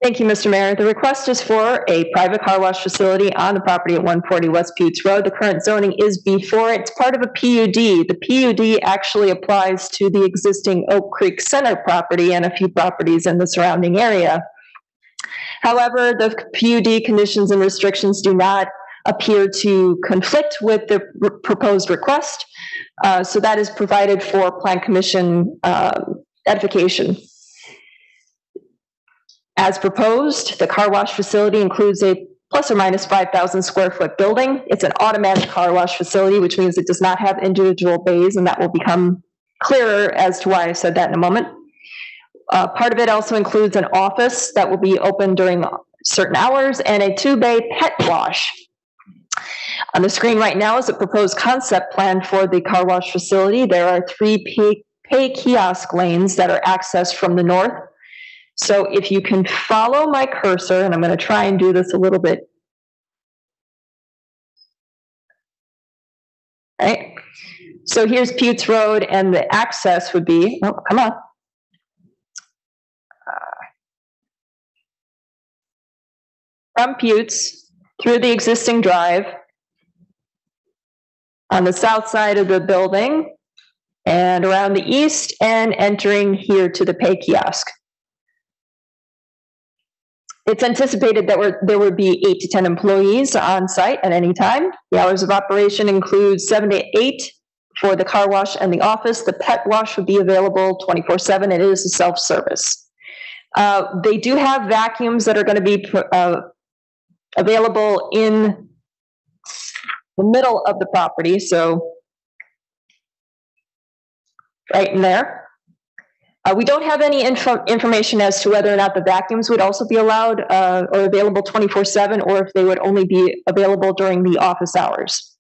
[SPEAKER 3] Thank you, Mr. Mayor. The request is for a private car wash facility on the property at 140 West Putes Road. The current zoning is B4. It's part of a PUD. The PUD actually applies to the existing Oak Creek Center property and a few properties in the surrounding area. However, the PUD conditions and restrictions do not appear to conflict with the proposed request. So that is provided for Plan Commission edification. As proposed, the car wash facility includes a plus or minus 5,000 square foot building. It's an automatic car wash facility, which means it does not have individual bays, and that will become clearer as to why I said that in a moment. Part of it also includes an office that will be open during certain hours and a 2-bay pet wash. On the screen right now is a proposed concept plan for the car wash facility. There are 3 pay kiosk lanes that are accessed from the north. So if you can follow my cursor, and I'm going to try and do this a little bit. All right. So here's Putes Road, and the access would be, oh, come on. From Putes through the existing drive on the south side of the building and around the east and entering here to the pay kiosk. It's anticipated that there would be 8 to 10 employees on site at any time. The hours of operation include 7 to 8 for the car wash and the office. The pet wash would be available 24/7. It is a self-service. They do have vacuums that are going to be available in the middle of the property, so right in there. We don't have any information as to whether or not the vacuums would also be allowed or available 24/7, or if they would only be available during the office hours.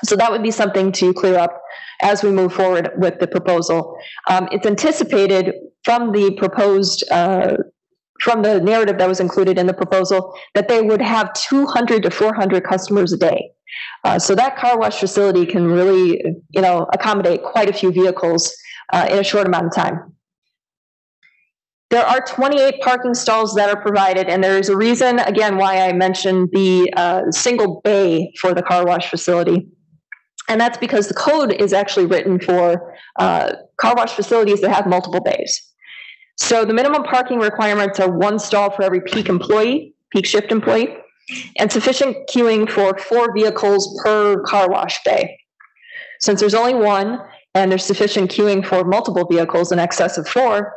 [SPEAKER 3] So that would be something to clear up as we move forward with the proposal. It's anticipated from the proposed, from the narrative that was included in the proposal, that they would have 200 to 400 customers a day. So that car wash facility can really, accommodate quite a few vehicles in a short amount of time. There are 28 parking stalls that are provided, and there is a reason, again, why I mentioned the single bay for the car wash facility. And that's because the code is actually written for car wash facilities that have multiple bays. So the minimum parking requirements are 1 stall for every peak shift employee, and sufficient queuing for 4 vehicles per car wash bay. Since there's only 1, and there's sufficient queuing for multiple vehicles in excess of 4,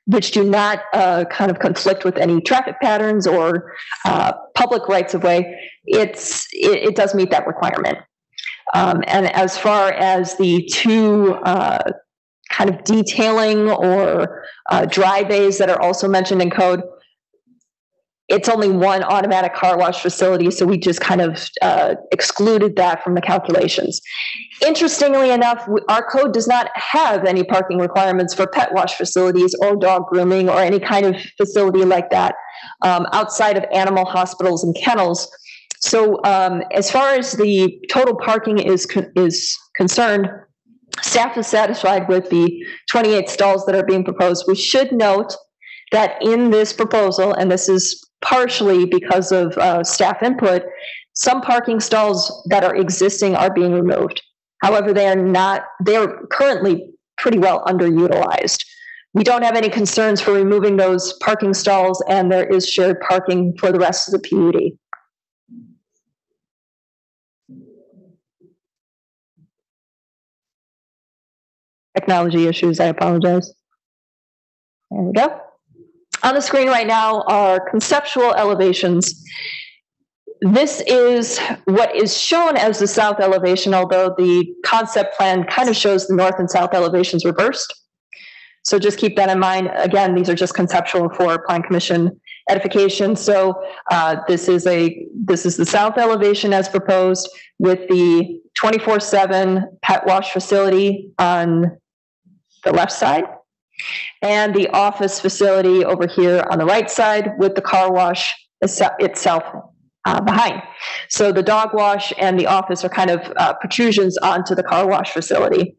[SPEAKER 3] which do not kind of conflict with any traffic patterns or public rights of way, it does meet that requirement. And as far as the 2 kind of detailing or dry bays that are also mentioned in code, it's only 1 automatic car wash facility, so we just kind of excluded that from the calculations. Interestingly enough, our code does not have any parking requirements for pet wash facilities or dog grooming or any kind of facility like that outside of animal hospitals and kennels. So as far as the total parking is concerned, staff is satisfied with the 28 stalls that are being proposed. We should note that in this proposal, and this is partially because of staff input, some parking stalls that are existing are being removed. However, they're currently pretty well underutilized. We don't have any concerns for removing those parking stalls, and there is shared parking for the rest of the PUD. Technology issues, I apologize. There we go. On the screen right now are conceptual elevations. This is what is shown as the south elevation, although the concept plan kind of shows the north and south elevations reversed. So just keep that in mind. Again, these are just conceptual for Plan Commission edification. So this is the south elevation as proposed with the 24/7 pet wash facility on the left side, and the office facility over here on the right side with the car wash itself behind. So the dog wash and the office are kind of protrusions onto the car wash facility.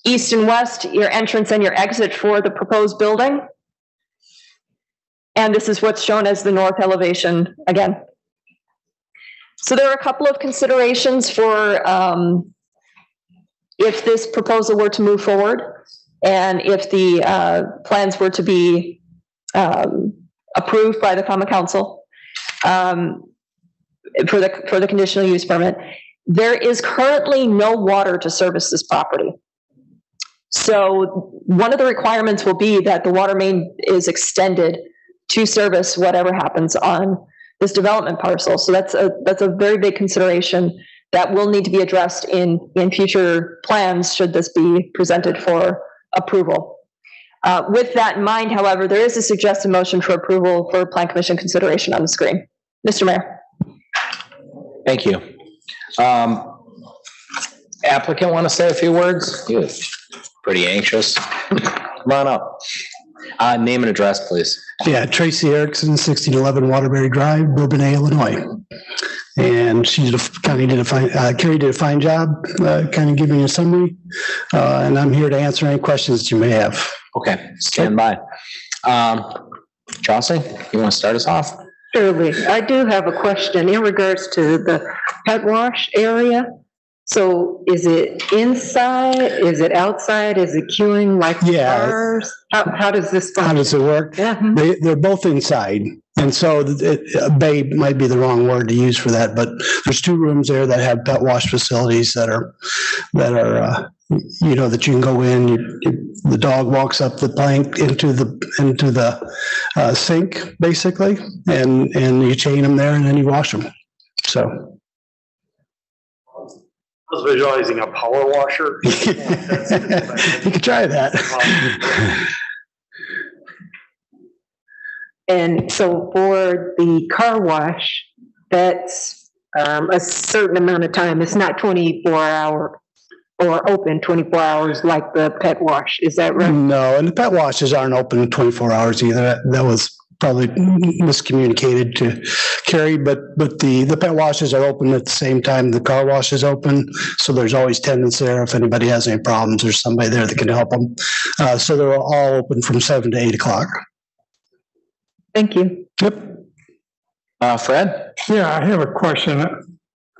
[SPEAKER 3] East and west, your entrance and your exit for the proposed building. And this is what's shown as the north elevation again. So there are a couple of considerations for if this proposal were to move forward and if the plans were to be approved by the Common Council for the conditional use permit. There is currently no water to service this property. So one of the requirements will be that the water main is extended to service whatever happens on this development parcel. So that's a very big consideration that will need to be addressed in future plans should this be presented for approval. With that in mind, however, there is a suggested motion for approval for Plan Commission consideration on the screen. Mr. Mayor.
[SPEAKER 1] Thank you. Applicant want to say a few words? You're pretty anxious. Come on up. Name and address, please.
[SPEAKER 17] Yeah, Tracy Erickson, 1611 Waterbury Drive, Bourbonnais, Illinois. And Carrie did a fine job, kind of giving you a summary. And I'm here to answer any questions that you may have.
[SPEAKER 1] Okay, stand by. Chauncey, you want to start us off?
[SPEAKER 6] Surely. I do have a question in regards to the pet wash area. So is it inside? Is it outside? Is it queuing like cars? How does this function?
[SPEAKER 17] How does it work?
[SPEAKER 6] Yeah.
[SPEAKER 17] They're both inside. And so bay might be the wrong word to use for that, but there's 2 rooms there that have pet wash facilities that are that you can go in. The dog walks up the plank into the sink basically, and you chain them there and then you wash them. So.
[SPEAKER 9] I was visualizing a power washer.
[SPEAKER 17] You could try that.
[SPEAKER 6] And so for the car wash, that's a certain amount of time. It's not 24-hour or open 24 hours like the pet wash. Is that right?
[SPEAKER 17] No, and the pet washes aren't open 24 hours either. That was probably miscommunicated to Carrie, but the pet washes are open at the same time the car wash is open. So there's always tenants there. If anybody has any problems, there's somebody there that can help them. So they're all open from 7 to 8 o'clock.
[SPEAKER 6] Thank you.
[SPEAKER 17] Yep.
[SPEAKER 1] Fred?
[SPEAKER 4] Yeah, I have a question.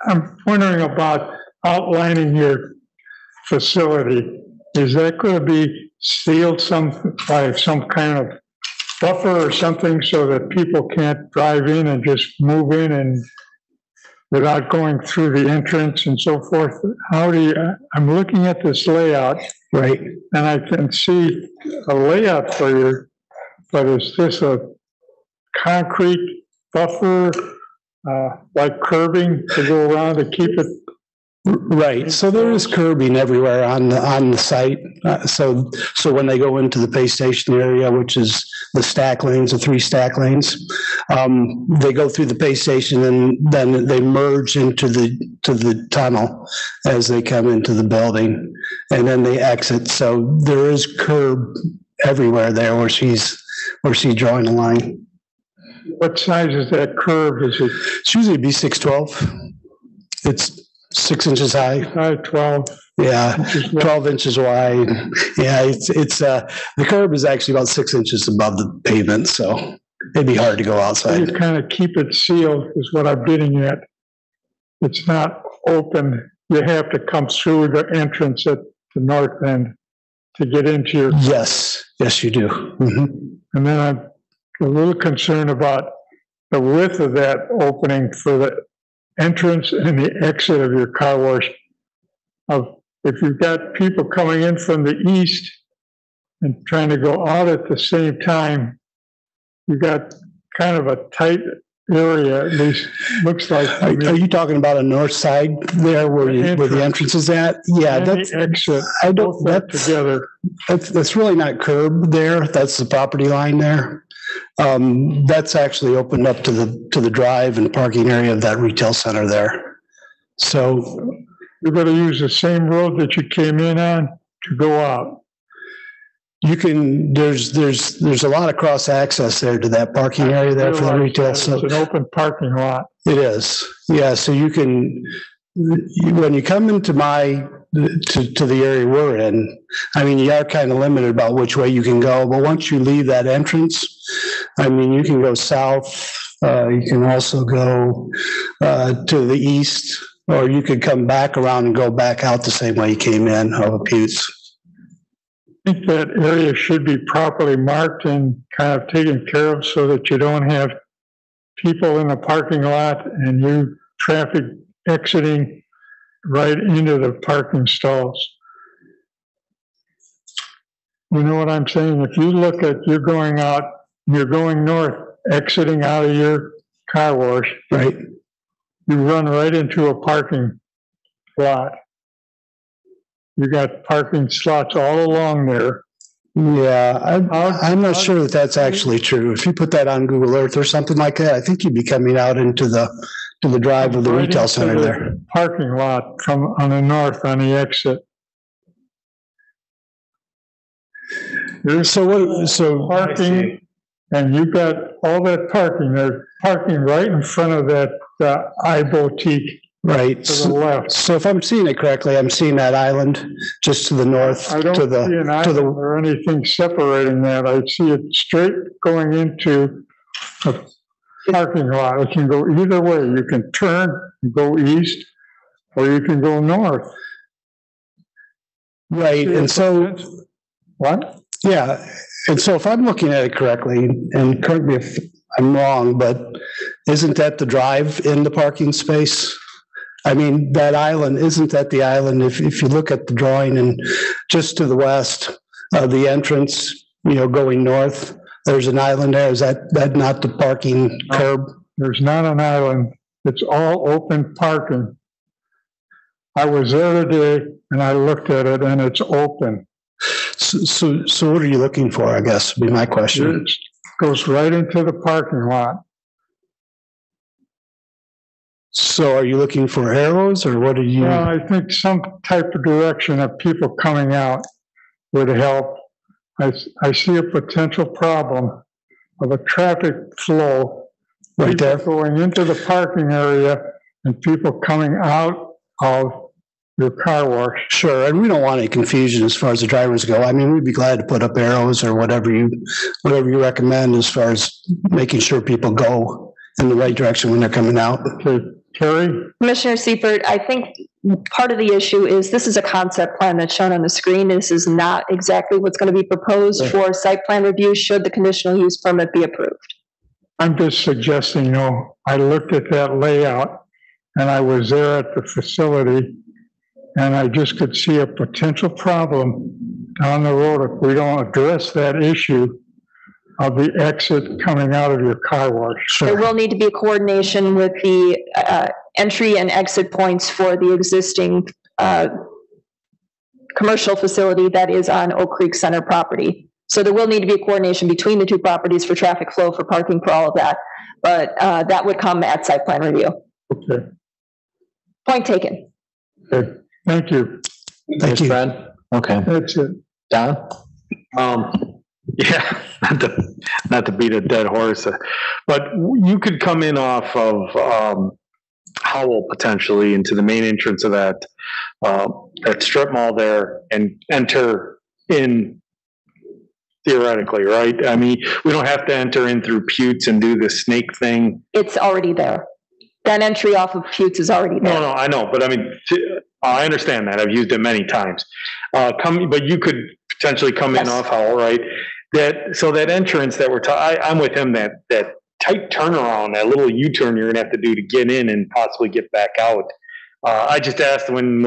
[SPEAKER 4] I'm wondering about outlining your facility. Is that going to be sealed by some kind of buffer or something so that people can't drive in and just move in and without going through the entrance and so forth? I'm looking at this layout.
[SPEAKER 17] Right.
[SPEAKER 4] And I can see a layout for you, but is this a concrete buffer, like curbing to go around to keep it?
[SPEAKER 17] Right. So there is curbing everywhere on the site. So when they go into the pay station area, which is the stack lanes, the 3 stack lanes, they go through the pay station and then they merge into the tunnel as they come into the building, and then they exit. So there is curb everywhere there where she's drawing a line.
[SPEAKER 4] What size is that curve?
[SPEAKER 17] It's usually be 612. It's 6 inches high.
[SPEAKER 4] 12.
[SPEAKER 17] Yeah, 12 inches wide. Yeah, it's the curb is actually about 6 inches above the pavement, so it'd be hard to go outside.
[SPEAKER 4] You kind of keep it sealed is what I'm getting at. It's not open. You have to come through the entrance at the north end to get into your.
[SPEAKER 17] Yes, you do. Mm-hmm.
[SPEAKER 4] And then I'm a little concerned about the width of that opening for the entrance and the exit of your car wash. If you've got people coming in from the east and trying to go out at the same time, you've got kind of a tight area, at least looks like.
[SPEAKER 17] Are you talking about a north side there where the entrance is at? Yeah, that's
[SPEAKER 4] exit.
[SPEAKER 17] I don't. That's
[SPEAKER 4] together.
[SPEAKER 17] That's really not curb there. That's the property line there. That's actually opened up to the drive and parking area of that retail center there. So
[SPEAKER 4] you're going to use the same road that you came in on to go out.
[SPEAKER 17] You can, there's a lot of cross access there to that parking area there for the retail. So
[SPEAKER 4] it's an open parking lot.
[SPEAKER 17] It is. Yeah. So you can, when you come into to the area we're in, I mean, you are kind of limited about which way you can go, but once you leave that entrance, I mean, you can go south, you can also go to the east, or you could come back around and go back out the same way you came in over Pews.
[SPEAKER 4] I think that area should be properly marked and kind of taken care of so that you don't have people in the parking lot and you traffic exiting right into the parking stalls. You know what I'm saying? If you look at, you're going out, you're going north, exiting out of your car wash,
[SPEAKER 17] right?
[SPEAKER 4] You run right into a parking lot. You got parking slots all along there.
[SPEAKER 17] Yeah, I'm not sure that that's actually true. If you put that on Google Earth or something like that, I think you'd be coming out into the drive of the retail center there.
[SPEAKER 4] Parking lot from on the north on the exit. So parking, and you got all that parking. They're parking right in front of that iBoutique.
[SPEAKER 17] Right.
[SPEAKER 4] To the left.
[SPEAKER 17] So if I'm seeing it correctly, I'm seeing that island just to the north.
[SPEAKER 4] I don't see an island or anything separating that. I see it straight going into a parking lot. It can go either way. You can turn and go east, or you can go north.
[SPEAKER 17] Right. And so,
[SPEAKER 4] what?
[SPEAKER 17] Yeah. And so if I'm looking at it correctly, and correct me if I'm wrong, but isn't that the drive in the parking space? I mean, that island, isn't that the island? If you look at the drawing and just to the west of the entrance, going north, there's an island there. Is that not the parking curb?
[SPEAKER 4] There's not an island. It's all open parking. I was there today and I looked at it and it's open.
[SPEAKER 17] So what are you looking for, I guess, would be my question.
[SPEAKER 4] It goes right into the parking lot.
[SPEAKER 17] So are you looking for arrows or what are you?
[SPEAKER 4] Well, I think some type of direction of people coming out would help. I see a potential problem of a traffic flow.
[SPEAKER 17] Right there.
[SPEAKER 4] Going into the parking area and people coming out of your car wash.
[SPEAKER 17] Sure, and we don't want any confusion as far as the drivers go. I mean, we'd be glad to put up arrows or whatever you recommend as far as making sure people go in the right direction when they're coming out.
[SPEAKER 4] Okay. Carrie?
[SPEAKER 3] Commissioner Seifert, I think part of the issue is this is a concept plan that's shown on the screen. This is not exactly what's going to be proposed for site plan review should the conditional use permit be approved.
[SPEAKER 4] I'm just suggesting, I looked at that layout and I was there at the facility and I just could see a potential problem down the road if we don't address that issue of the exit coming out of your car wash.
[SPEAKER 3] Sure. There will need to be a coordination with the entry and exit points for the existing commercial facility that is on Oak Creek Center property. So there will need to be a coordination between the two properties for traffic flow, for parking, for all of that. But that would come at site plan review.
[SPEAKER 4] Okay.
[SPEAKER 3] Point taken.
[SPEAKER 4] Okay. Thank you.
[SPEAKER 17] Thank you.
[SPEAKER 1] Fred. Okay.
[SPEAKER 4] That's it.
[SPEAKER 1] Don?
[SPEAKER 9] Yeah, not to beat a dead horse, but you could come in off of Howell potentially into the main entrance of that strip mall there and enter in theoretically, right? I mean, we don't have to enter in through Putes and do the snake thing.
[SPEAKER 3] It's already there. That entry off of Putes is already there.
[SPEAKER 9] No, I know, but I mean, I understand that. I've used it many times. But you could potentially come in off Howell, right? So that entrance that I'm with him, that tight turnaround, that little U-turn you're gonna have to do to get in and possibly get back out. I just asked when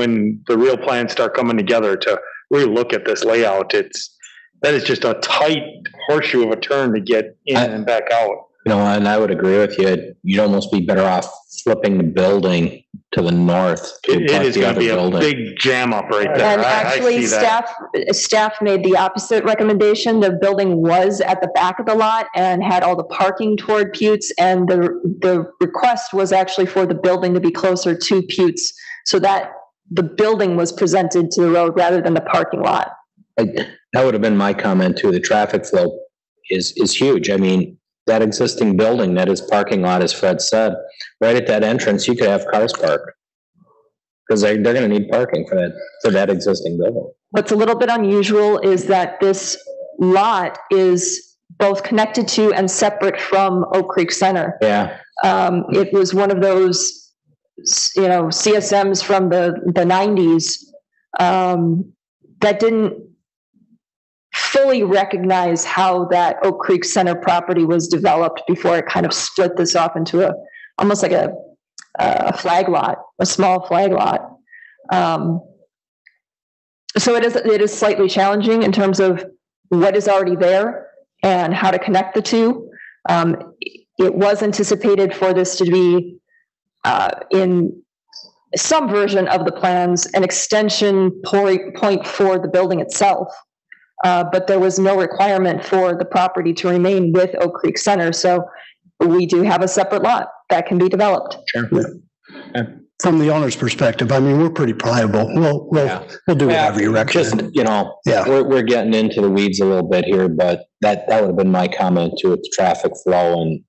[SPEAKER 9] the real plans start coming together to really look at this layout, that is just a tight horseshoe of a turn to get in and back out.
[SPEAKER 1] You know, and I would agree with you. You'd almost be better off flipping the building to the north.
[SPEAKER 9] It is going to be a big jam up right there.
[SPEAKER 3] And
[SPEAKER 9] I
[SPEAKER 3] actually,
[SPEAKER 9] see that.
[SPEAKER 3] staff made the opposite recommendation. The building was at the back of the lot and had all the parking toward Putes, and the request was actually for the building to be closer to Putes, so that the building was presented to the road rather than the parking lot.
[SPEAKER 1] That would have been my comment too. The traffic flow is huge. I mean, that existing building, that is parking lot, as Fred said, right at that entrance, you could have cars parked. Because they're gonna need parking for that existing building.
[SPEAKER 3] What's a little bit unusual is that this lot is both connected to and separate from Oak Creek Center.
[SPEAKER 1] Yeah.
[SPEAKER 3] It was one of those, CSMs from the 90s that didn't fully recognize how that Oak Creek Center property was developed before it kind of split this off into almost like a flag lot, a small flag lot. So it is slightly challenging in terms of what is already there and how to connect the two. It was anticipated for this to be in some version of the plans, an extension point for the building itself. But there was no requirement for the property to remain with Oak Creek Center. So we do have a separate lot that can be developed.
[SPEAKER 1] Sure.
[SPEAKER 17] Yeah. From the owner's perspective, I mean, we're pretty pliable. We'll do whatever you recommend.
[SPEAKER 1] Just, we're getting into the weeds a little bit here, but that would have been my comment too, with the traffic flow, and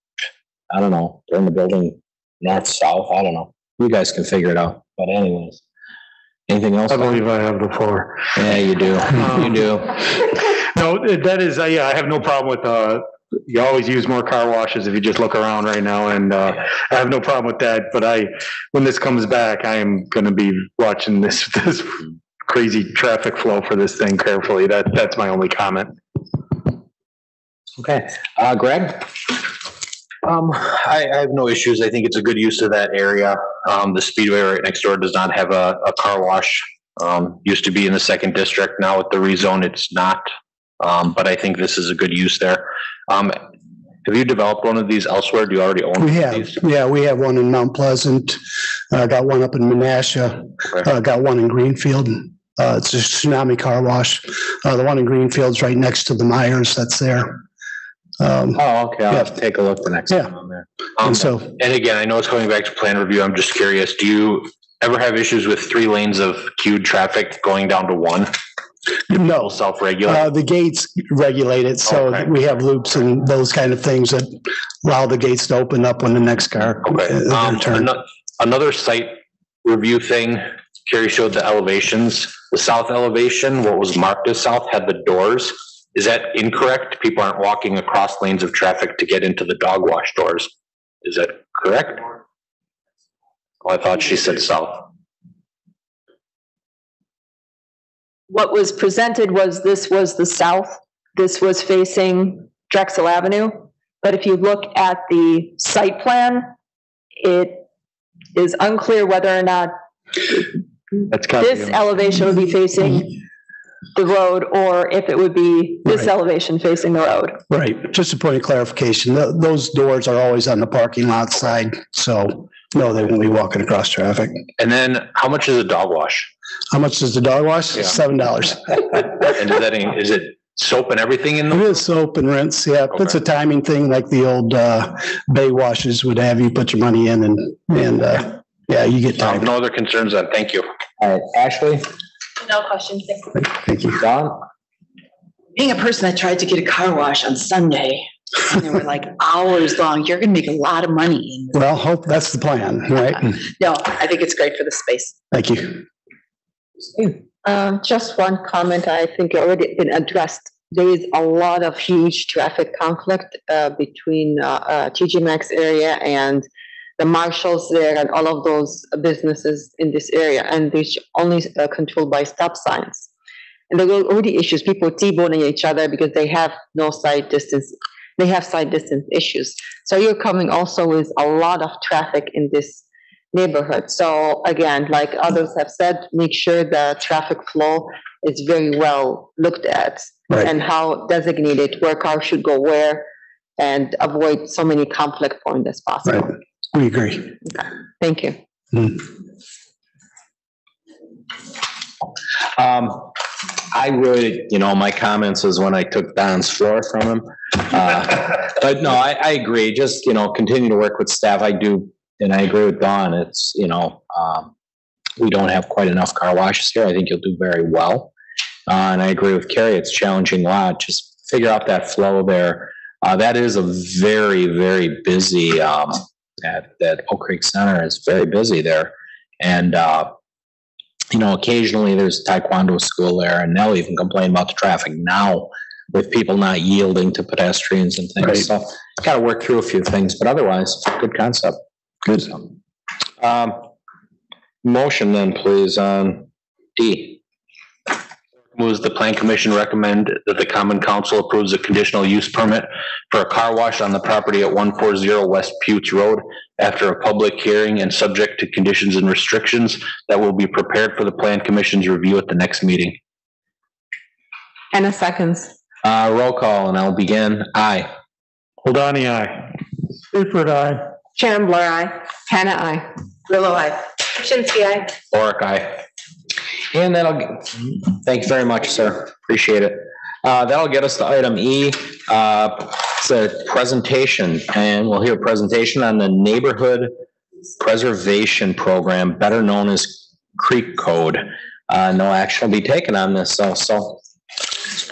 [SPEAKER 1] I don't know, turn the building north, south, I don't know. You guys can figure it out. But anyways, anything else?
[SPEAKER 9] I believe I have the floor.
[SPEAKER 1] Yeah, you do. You do.
[SPEAKER 9] No, that is, I have no problem with, you always use more car washes if you just look around right now, and I have no problem with that. But when this comes back, I am going to be watching this crazy traffic flow for this thing carefully. That's my only comment.
[SPEAKER 1] Okay, Greg?
[SPEAKER 8] I have no issues. I think it's a good use of that area. The Speedway right next door does not have a car wash. Used to be in the second district. Now with the rezone, it's not. But I think this is a good use there. Have you developed one of these elsewhere? Do you already own these?
[SPEAKER 17] Yeah, we have one in Mount Pleasant. Got one up in Menasha. Got one in Greenfield. It's a Tsunami car wash. The one in Greenfield's right next to the Myers that's there.
[SPEAKER 1] Okay. I'll have to take a look the next time I'm there.
[SPEAKER 8] And again, I know it's coming back to plan review. I'm just curious. Do you ever have issues with 3 lanes of queued traffic going down to 1?
[SPEAKER 17] No.
[SPEAKER 8] Self-regulate?
[SPEAKER 17] The gates regulate it, so we have loops and those kind of things that allow the gates to open up when the next car turns.
[SPEAKER 8] Another site review thing, Carrie showed the elevations. The south elevation, what was marked as south, had the doors. Is that incorrect? People aren't walking across lanes of traffic to get into the dog wash doors. Is that correct? Oh, I thought she said south.
[SPEAKER 3] What was presented was this was the south. This was facing Drexel Avenue. But if you look at the site plan, it is unclear whether or not this elevation would be facing the road, or if it would be this elevation facing the road.
[SPEAKER 17] Right. Just a point of clarification, those doors are always on the parking lot side, so no, they won't be walking across traffic.
[SPEAKER 8] And then how much is a dog wash?
[SPEAKER 17] How much is the dog wash?
[SPEAKER 8] Yeah.
[SPEAKER 17] $7.
[SPEAKER 8] And is it soap and everything in them?
[SPEAKER 17] It is soap and rinse, yeah. Okay. It's a timing thing, like the old bay washes would have you put your money in and yeah, you get timed.
[SPEAKER 8] No other concerns then. Thank you.
[SPEAKER 1] All right, Ashley?
[SPEAKER 2] No questions.
[SPEAKER 17] Thank you.
[SPEAKER 1] Don?
[SPEAKER 7] Being a person that tried to get a car wash on Sunday, and they were like hours long, you're going to make a lot of money.
[SPEAKER 17] Well, hope that's the plan, right?
[SPEAKER 7] No, I think it's great for the space.
[SPEAKER 17] Thank you.
[SPEAKER 6] Just one comment, I think already been addressed. There is a lot of huge traffic conflict between TJ Maxx area and the Marshalls there and all of those businesses in this area, and they're only controlled by stop signs. And there are already issues, people T-boning each other because they have no sight distance. They have sight distance issues. So you're coming also with a lot of traffic in this neighborhood. So again, like others have said, make sure the traffic flow is very well looked at and how designated, where cars should go where, and avoid so many conflict points as possible.
[SPEAKER 17] Right. We agree.
[SPEAKER 6] Okay. Thank you.
[SPEAKER 1] I really, my comments is when I took Don's floor from him. But no, I agree. Just, continue to work with staff. I do, and I agree with Don. It's, we don't have quite enough car washes here. I think you'll do very well. And I agree with Carrie. It's a challenging lot. Just figure out that flow there. That is a very, very busy, that Oak Creek Center is very busy there. And, occasionally there's a taekwondo school there, and they'll even complain about the traffic now with people not yielding to pedestrians and things. Right. So got to work through a few things, but otherwise, good concept. Good. Motion then, please, on D.
[SPEAKER 8] Moves the Plan Commission recommend that the Common Council approves a conditional use permit for a car wash on the property at 140 West Putes Road after a public hearing and subject to conditions and restrictions that will be prepared for the Plan Commission's review at the next meeting.
[SPEAKER 6] Anna seconds.
[SPEAKER 1] Roll call, and I'll begin. Aye.
[SPEAKER 9] Holdani, aye.
[SPEAKER 4] Seifert, aye.
[SPEAKER 6] Sharon Blair, aye. Hannah, aye. Willow, aye.
[SPEAKER 2] Krasinski, aye.
[SPEAKER 1] Oric, aye. And thank you very much, sir. Appreciate it. That'll get us to item E. It's a presentation, and we'll hear a presentation on the Neighborhood Preservation Program, better known as Creek Code. No action will be taken on this, so.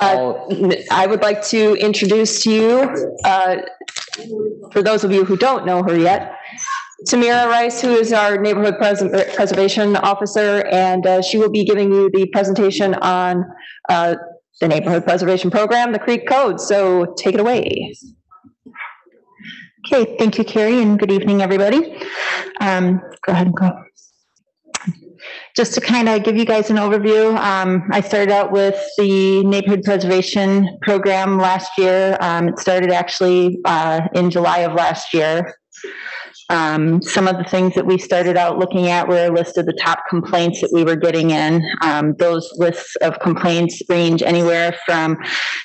[SPEAKER 3] I would like to introduce to you, for those of you who don't know her yet, Tamira Rice, who is our Neighborhood Preservation Officer, and she will be giving you the presentation on the Neighborhood Preservation Program, the Creek Code. So take it away.
[SPEAKER 18] Okay, thank you, Carrie, and good evening, everybody. Go ahead and go. Just to kind of give you guys an overview, I started out with the Neighborhood Preservation Program last year. It started actually in July of last year. Some of the things that we started out looking at were a list of the top complaints that we were getting in. Those lists of complaints range anywhere from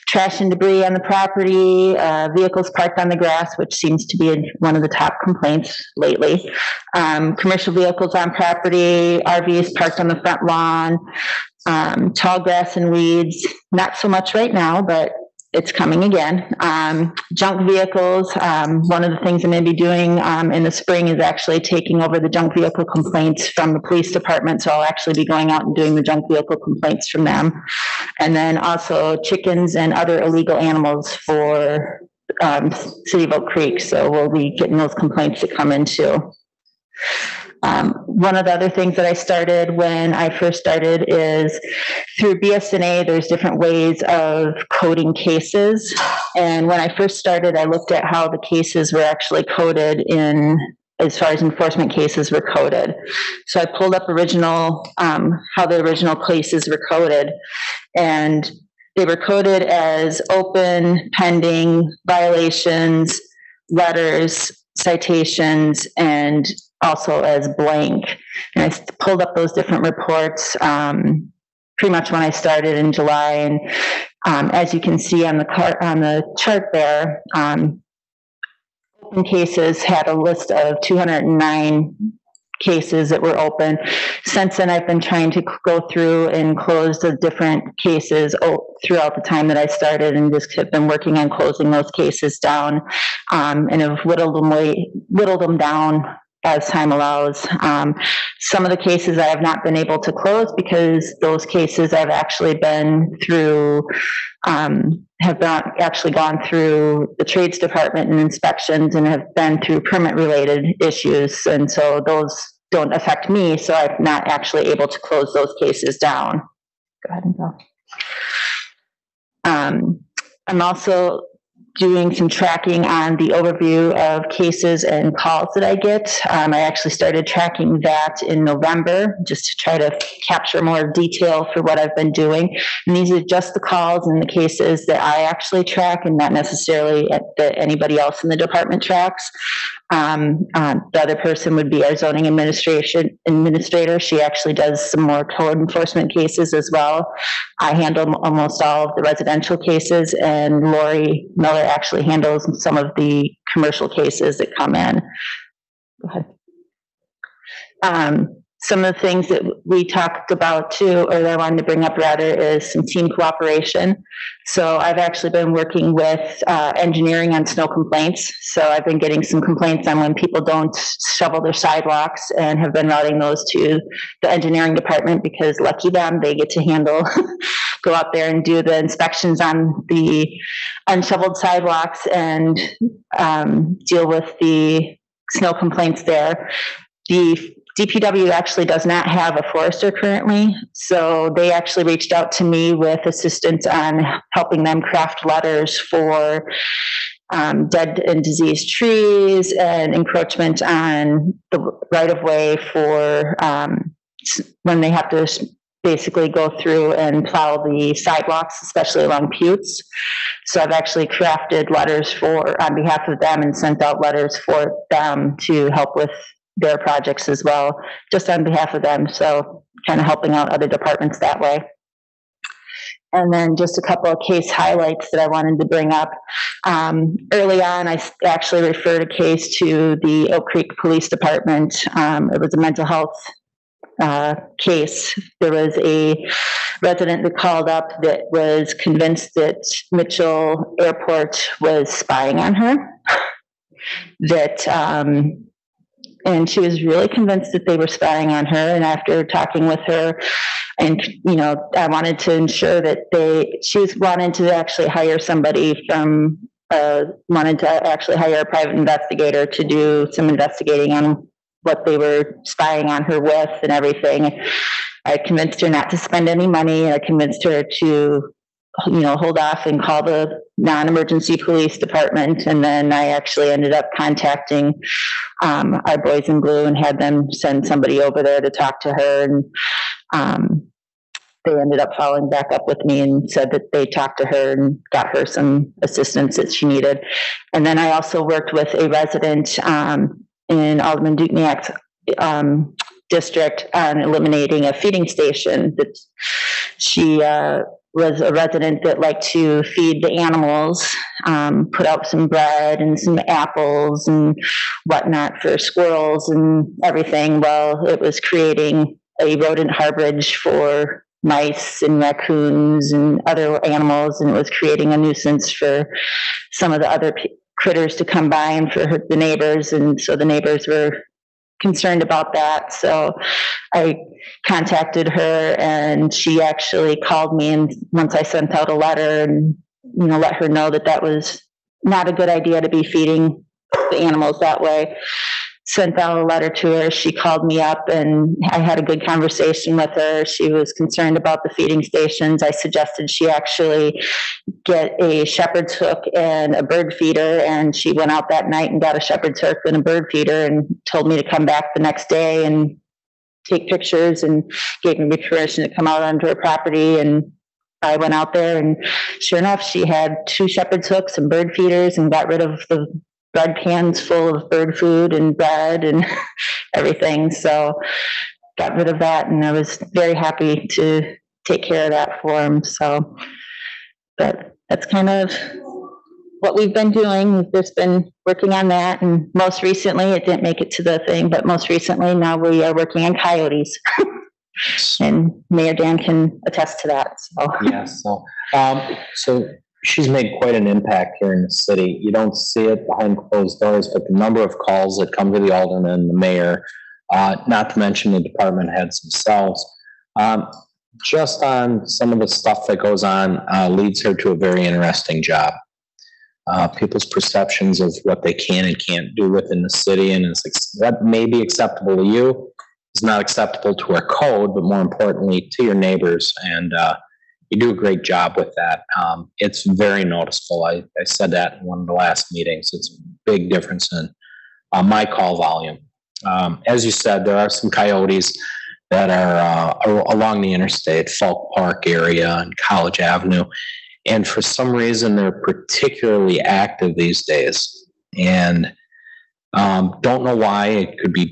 [SPEAKER 18] trash and debris on the property, vehicles parked on the grass, which seems to be one of the top complaints lately, commercial vehicles on property, RVs parked on the front lawn, tall grass and weeds, not so much right now, but it's coming again. Junk vehicles, one of the things I'm going to be doing in the spring is actually taking over the junk vehicle complaints from the police department. So I'll actually be going out and doing the junk vehicle complaints from them. And then also chickens and other illegal animals for City of Oak Creek. So we'll be getting those complaints that come in too. One of the other things that I started when I first started is through BSNA, there's different ways of coding cases. And when I first started, I looked at how the cases were actually coded in, as far as enforcement cases were coded. So I pulled up how the original cases were coded. And they were coded as open, pending, violations, letters, citations, and also as blank. And I pulled up those different reports pretty much when I started in July. And as you can see on the chart there, open cases had a list of 209 cases that were open. Since then, I've been trying to go through and close the different cases throughout the time that I started, and just have been working on closing those cases down, and have whittled them down as time allows. Some of the cases I have not been able to close because those cases I've actually been through, have not actually gone through the trades department and inspections, and have been through permit related issues. And so those don't affect me. So I'm not actually able to close those cases down. Go ahead and go. I'm also doing some tracking on the overview of cases and calls that I get. I actually started tracking that in November just to try to capture more detail for what I've been doing. And these are just the calls and the cases that I actually track, and not necessarily that anybody else in the department tracks. The other person would be our zoning administrator. She actually does some more code enforcement cases as well. I handle almost all of the residential cases, and Lori Miller actually handles some of the commercial cases that come in. Go ahead. Some of the things that we talked about too, or that I wanted to bring up rather, is some team cooperation. So I've actually been working with engineering on snow complaints. So I've been getting some complaints on when people don't shovel their sidewalks, and have been routing those to the engineering department, because lucky them, they get to handle, go out there and do the inspections on the unshoveled sidewalks and deal with the snow complaints there. The DPW actually does not have a forester currently, so they actually reached out to me with assistance on helping them craft letters for dead and diseased trees and encroachment on the right-of-way for when they have to basically go through and plow the sidewalks, especially along Buttes. So I've actually crafted letters on behalf of them, and sent out letters for them to help with their projects as well, just on behalf of them. So kind of helping out other departments that way. And then just a couple of case highlights that I wanted to bring up. Early on, I actually referred a case to the Oak Creek Police Department. It was a mental health case. There was a resident that called up that was convinced that Mitchell Airport was spying on her. And she was really convinced that they were spying on her. And after talking with her, and, I wanted to ensure that she was wanting to actually hire somebody wanted to actually hire a private investigator to do some investigating on what they were spying on her with and everything. I convinced her not to spend any money. I convinced her to hold off and call the non-emergency police department. And then I actually ended up contacting our boys in blue and had them send somebody over there to talk to her. And they ended up following back up with me and said that they talked to her and got her some assistance that she needed. And then I also worked with a resident in Alderman Dukniak's district on eliminating a feeding station. That she was a resident that liked to feed the animals, put out some bread and some apples and whatnot for squirrels and everything. Well, it was creating a rodent harborage for mice and raccoons and other animals, and it was creating a nuisance for some of the other critters to come by and for the neighbors. And so the neighbors were concerned about that. So I contacted her, and she actually called me, and once I sent out a letter and let her know that that was not a good idea to be feeding the animals that way, sent out a letter to her. She called me up, and I had a good conversation with her. She was concerned about the feeding stations. I suggested she actually get a shepherd's hook and a bird feeder, and she went out that night and got a shepherd's hook and a bird feeder, and told me to come back the next day and take pictures, and gave me permission to come out onto her property. And I went out there, and sure enough, she had 2 shepherd's hooks and bird feeders, and got rid of the bread cans full of bird food and bread and everything. So got rid of that, and I was very happy to take care of that for him. So, but that's kind of what we've been doing. We've just been working on that, and most recently, it didn't make it to the thing, but most recently now we are working on coyotes. And Mayor Dan can attest to that. So.
[SPEAKER 1] Yeah, so she's made quite an impact here in the city. You don't see it behind closed doors, but the number of calls that come to the alderman, the mayor, not to mention the department heads themselves, just on some of the stuff that goes on, leads her to a very interesting job. People's perceptions of what they can and can't do within the city, and what may be acceptable to you is not acceptable to our code, but more importantly to your neighbors. And you do a great job with that. It's very noticeable. I said that in one of the last meetings. It's a big difference in my call volume. As you said, there are some coyotes that are along the interstate, Falk Park area and College Avenue. And for some reason, they're particularly active these days. And Don't know why. It could be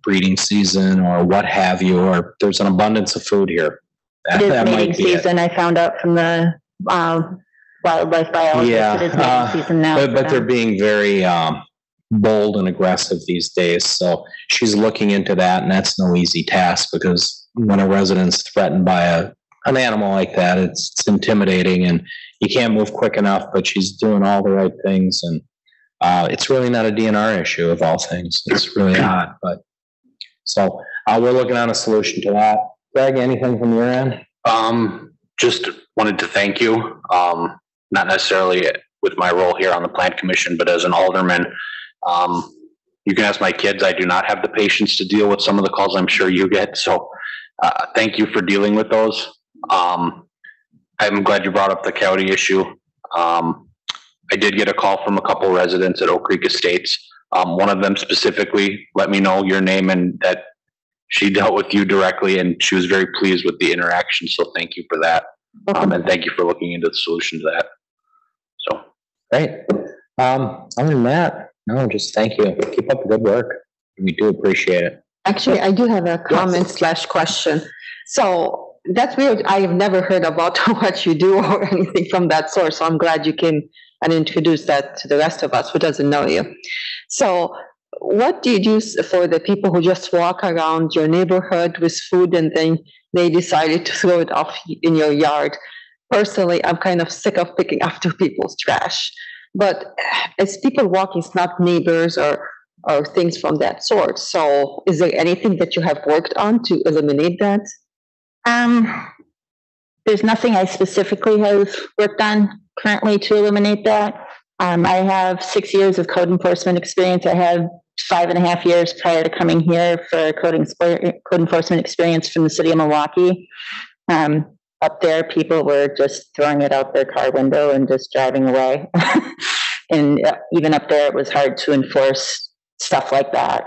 [SPEAKER 1] breeding season or what have you, or there's an abundance of food here.
[SPEAKER 18] It is
[SPEAKER 1] That
[SPEAKER 18] mating
[SPEAKER 1] might be it.
[SPEAKER 18] season. I found out from the wildlife biologist. It is mating season now.
[SPEAKER 1] But they're being very bold and aggressive these days. So she's looking into that, and that's no easy task because when a resident's threatened by an animal like that, it's intimidating and you can't move quick enough, but she's doing all the right things. And it's really not a DNR issue of all things. It's really odd, but so we're looking on a solution to that. Greg, anything from your end?
[SPEAKER 8] Just wanted to thank you. Not necessarily with my role here on the Plan Commission, but as an alderman. You can ask my kids. I do not have the patience to deal with some of the calls I'm sure you get. So thank you for dealing with those. I'm glad you brought up the coyote issue. I did get a call from a couple residents at Oak Creek Estates. One of them specifically let me know your name and that she dealt with you directly, and she was very pleased with the interaction. So thank you for that. And thank you for looking into the solution to that. So
[SPEAKER 1] great. Other than that, no, just thank you. Keep up the good work. We do appreciate it.
[SPEAKER 6] Actually, I do have a comment / question. So that's weird. I have never heard about what you do or anything from that source. So I'm glad you came and introduced that to the rest of us who doesn't know you. So what do you do for the people who just walk around your neighborhood with food and then they decided to throw it off in your yard? Personally, I'm kind of sick of picking after people's trash. But as people walking, it's not neighbors or things from that sort. So is there anything that you have worked on to eliminate that?
[SPEAKER 18] There's nothing I specifically have worked on currently to eliminate that. I have 6 years of code enforcement experience. I have 5.5 years prior to coming here for code enforcement experience from the city of Milwaukee. Up there, people were just throwing it out their car window and just driving away. And even up there, it was hard to enforce stuff like that.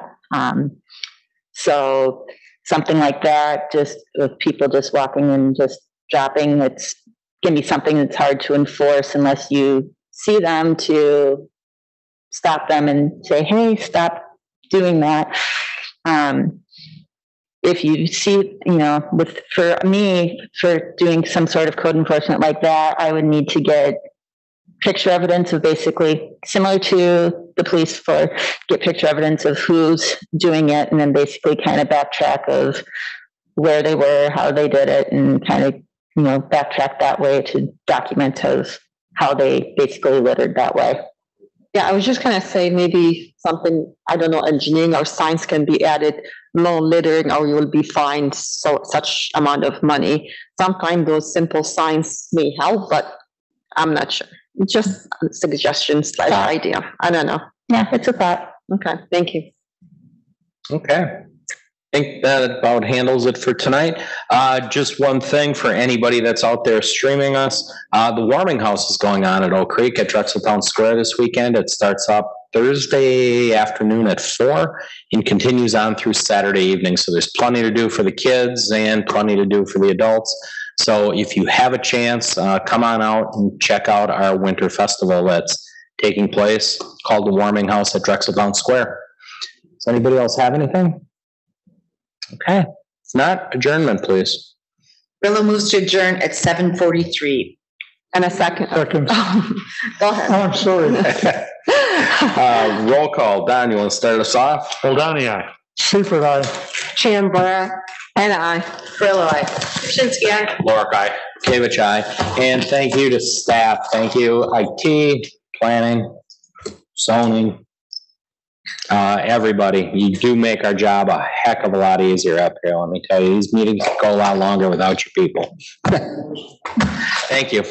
[SPEAKER 18] So something like that, just with people just walking and just dropping, it's going to be something that's hard to enforce unless you see them to stop them and say, hey, stop doing that. If you see, for me, for doing some sort of code enforcement like that, I would need to get picture evidence of basically similar to the police get picture evidence of who's doing it, and then basically kind of backtrack of where they were, how they did it, and kind of, backtrack that way to document of how they basically littered that way.
[SPEAKER 6] Yeah, I was just going to say maybe something, I don't know, engineering or science can be added, no littering or you will be fined such amount of money. Sometimes those simple signs may help, but I'm not sure. Just suggestions / idea. I don't know.
[SPEAKER 18] Yeah, it's a thought.
[SPEAKER 6] Okay, thank you.
[SPEAKER 1] Okay. I think that about handles it for tonight. Just one thing for anybody that's out there streaming us. The warming house is going on at Oak Creek at Drexeltown Square this weekend. It starts up Thursday afternoon at 4 and continues on through Saturday evening. So there's plenty to do for the kids and plenty to do for the adults. So if you have a chance, come on out and check out our winter festival that's taking place called the Warming House at Drexeltown Square. Does anybody else have anything? Okay. If not, adjournment, please.
[SPEAKER 7] Brillo moves to adjourn at 7:43.
[SPEAKER 6] And a second.
[SPEAKER 4] Go ahead.
[SPEAKER 12] Oh, I'm sorry.
[SPEAKER 1] Roll call. Don, you want to start us off?
[SPEAKER 9] Goldani, aye.
[SPEAKER 12] Seifert, aye.
[SPEAKER 6] Chambra and I.
[SPEAKER 7] Brillo, aye.
[SPEAKER 2] Krasinski, aye.
[SPEAKER 8] Lorick, aye.
[SPEAKER 1] Kavich, aye. And thank you to staff. Thank you, IT, planning, zoning, everybody. You do make our job a heck of a lot easier up here. Let me tell you, these meetings go a lot longer without you people. Thank you.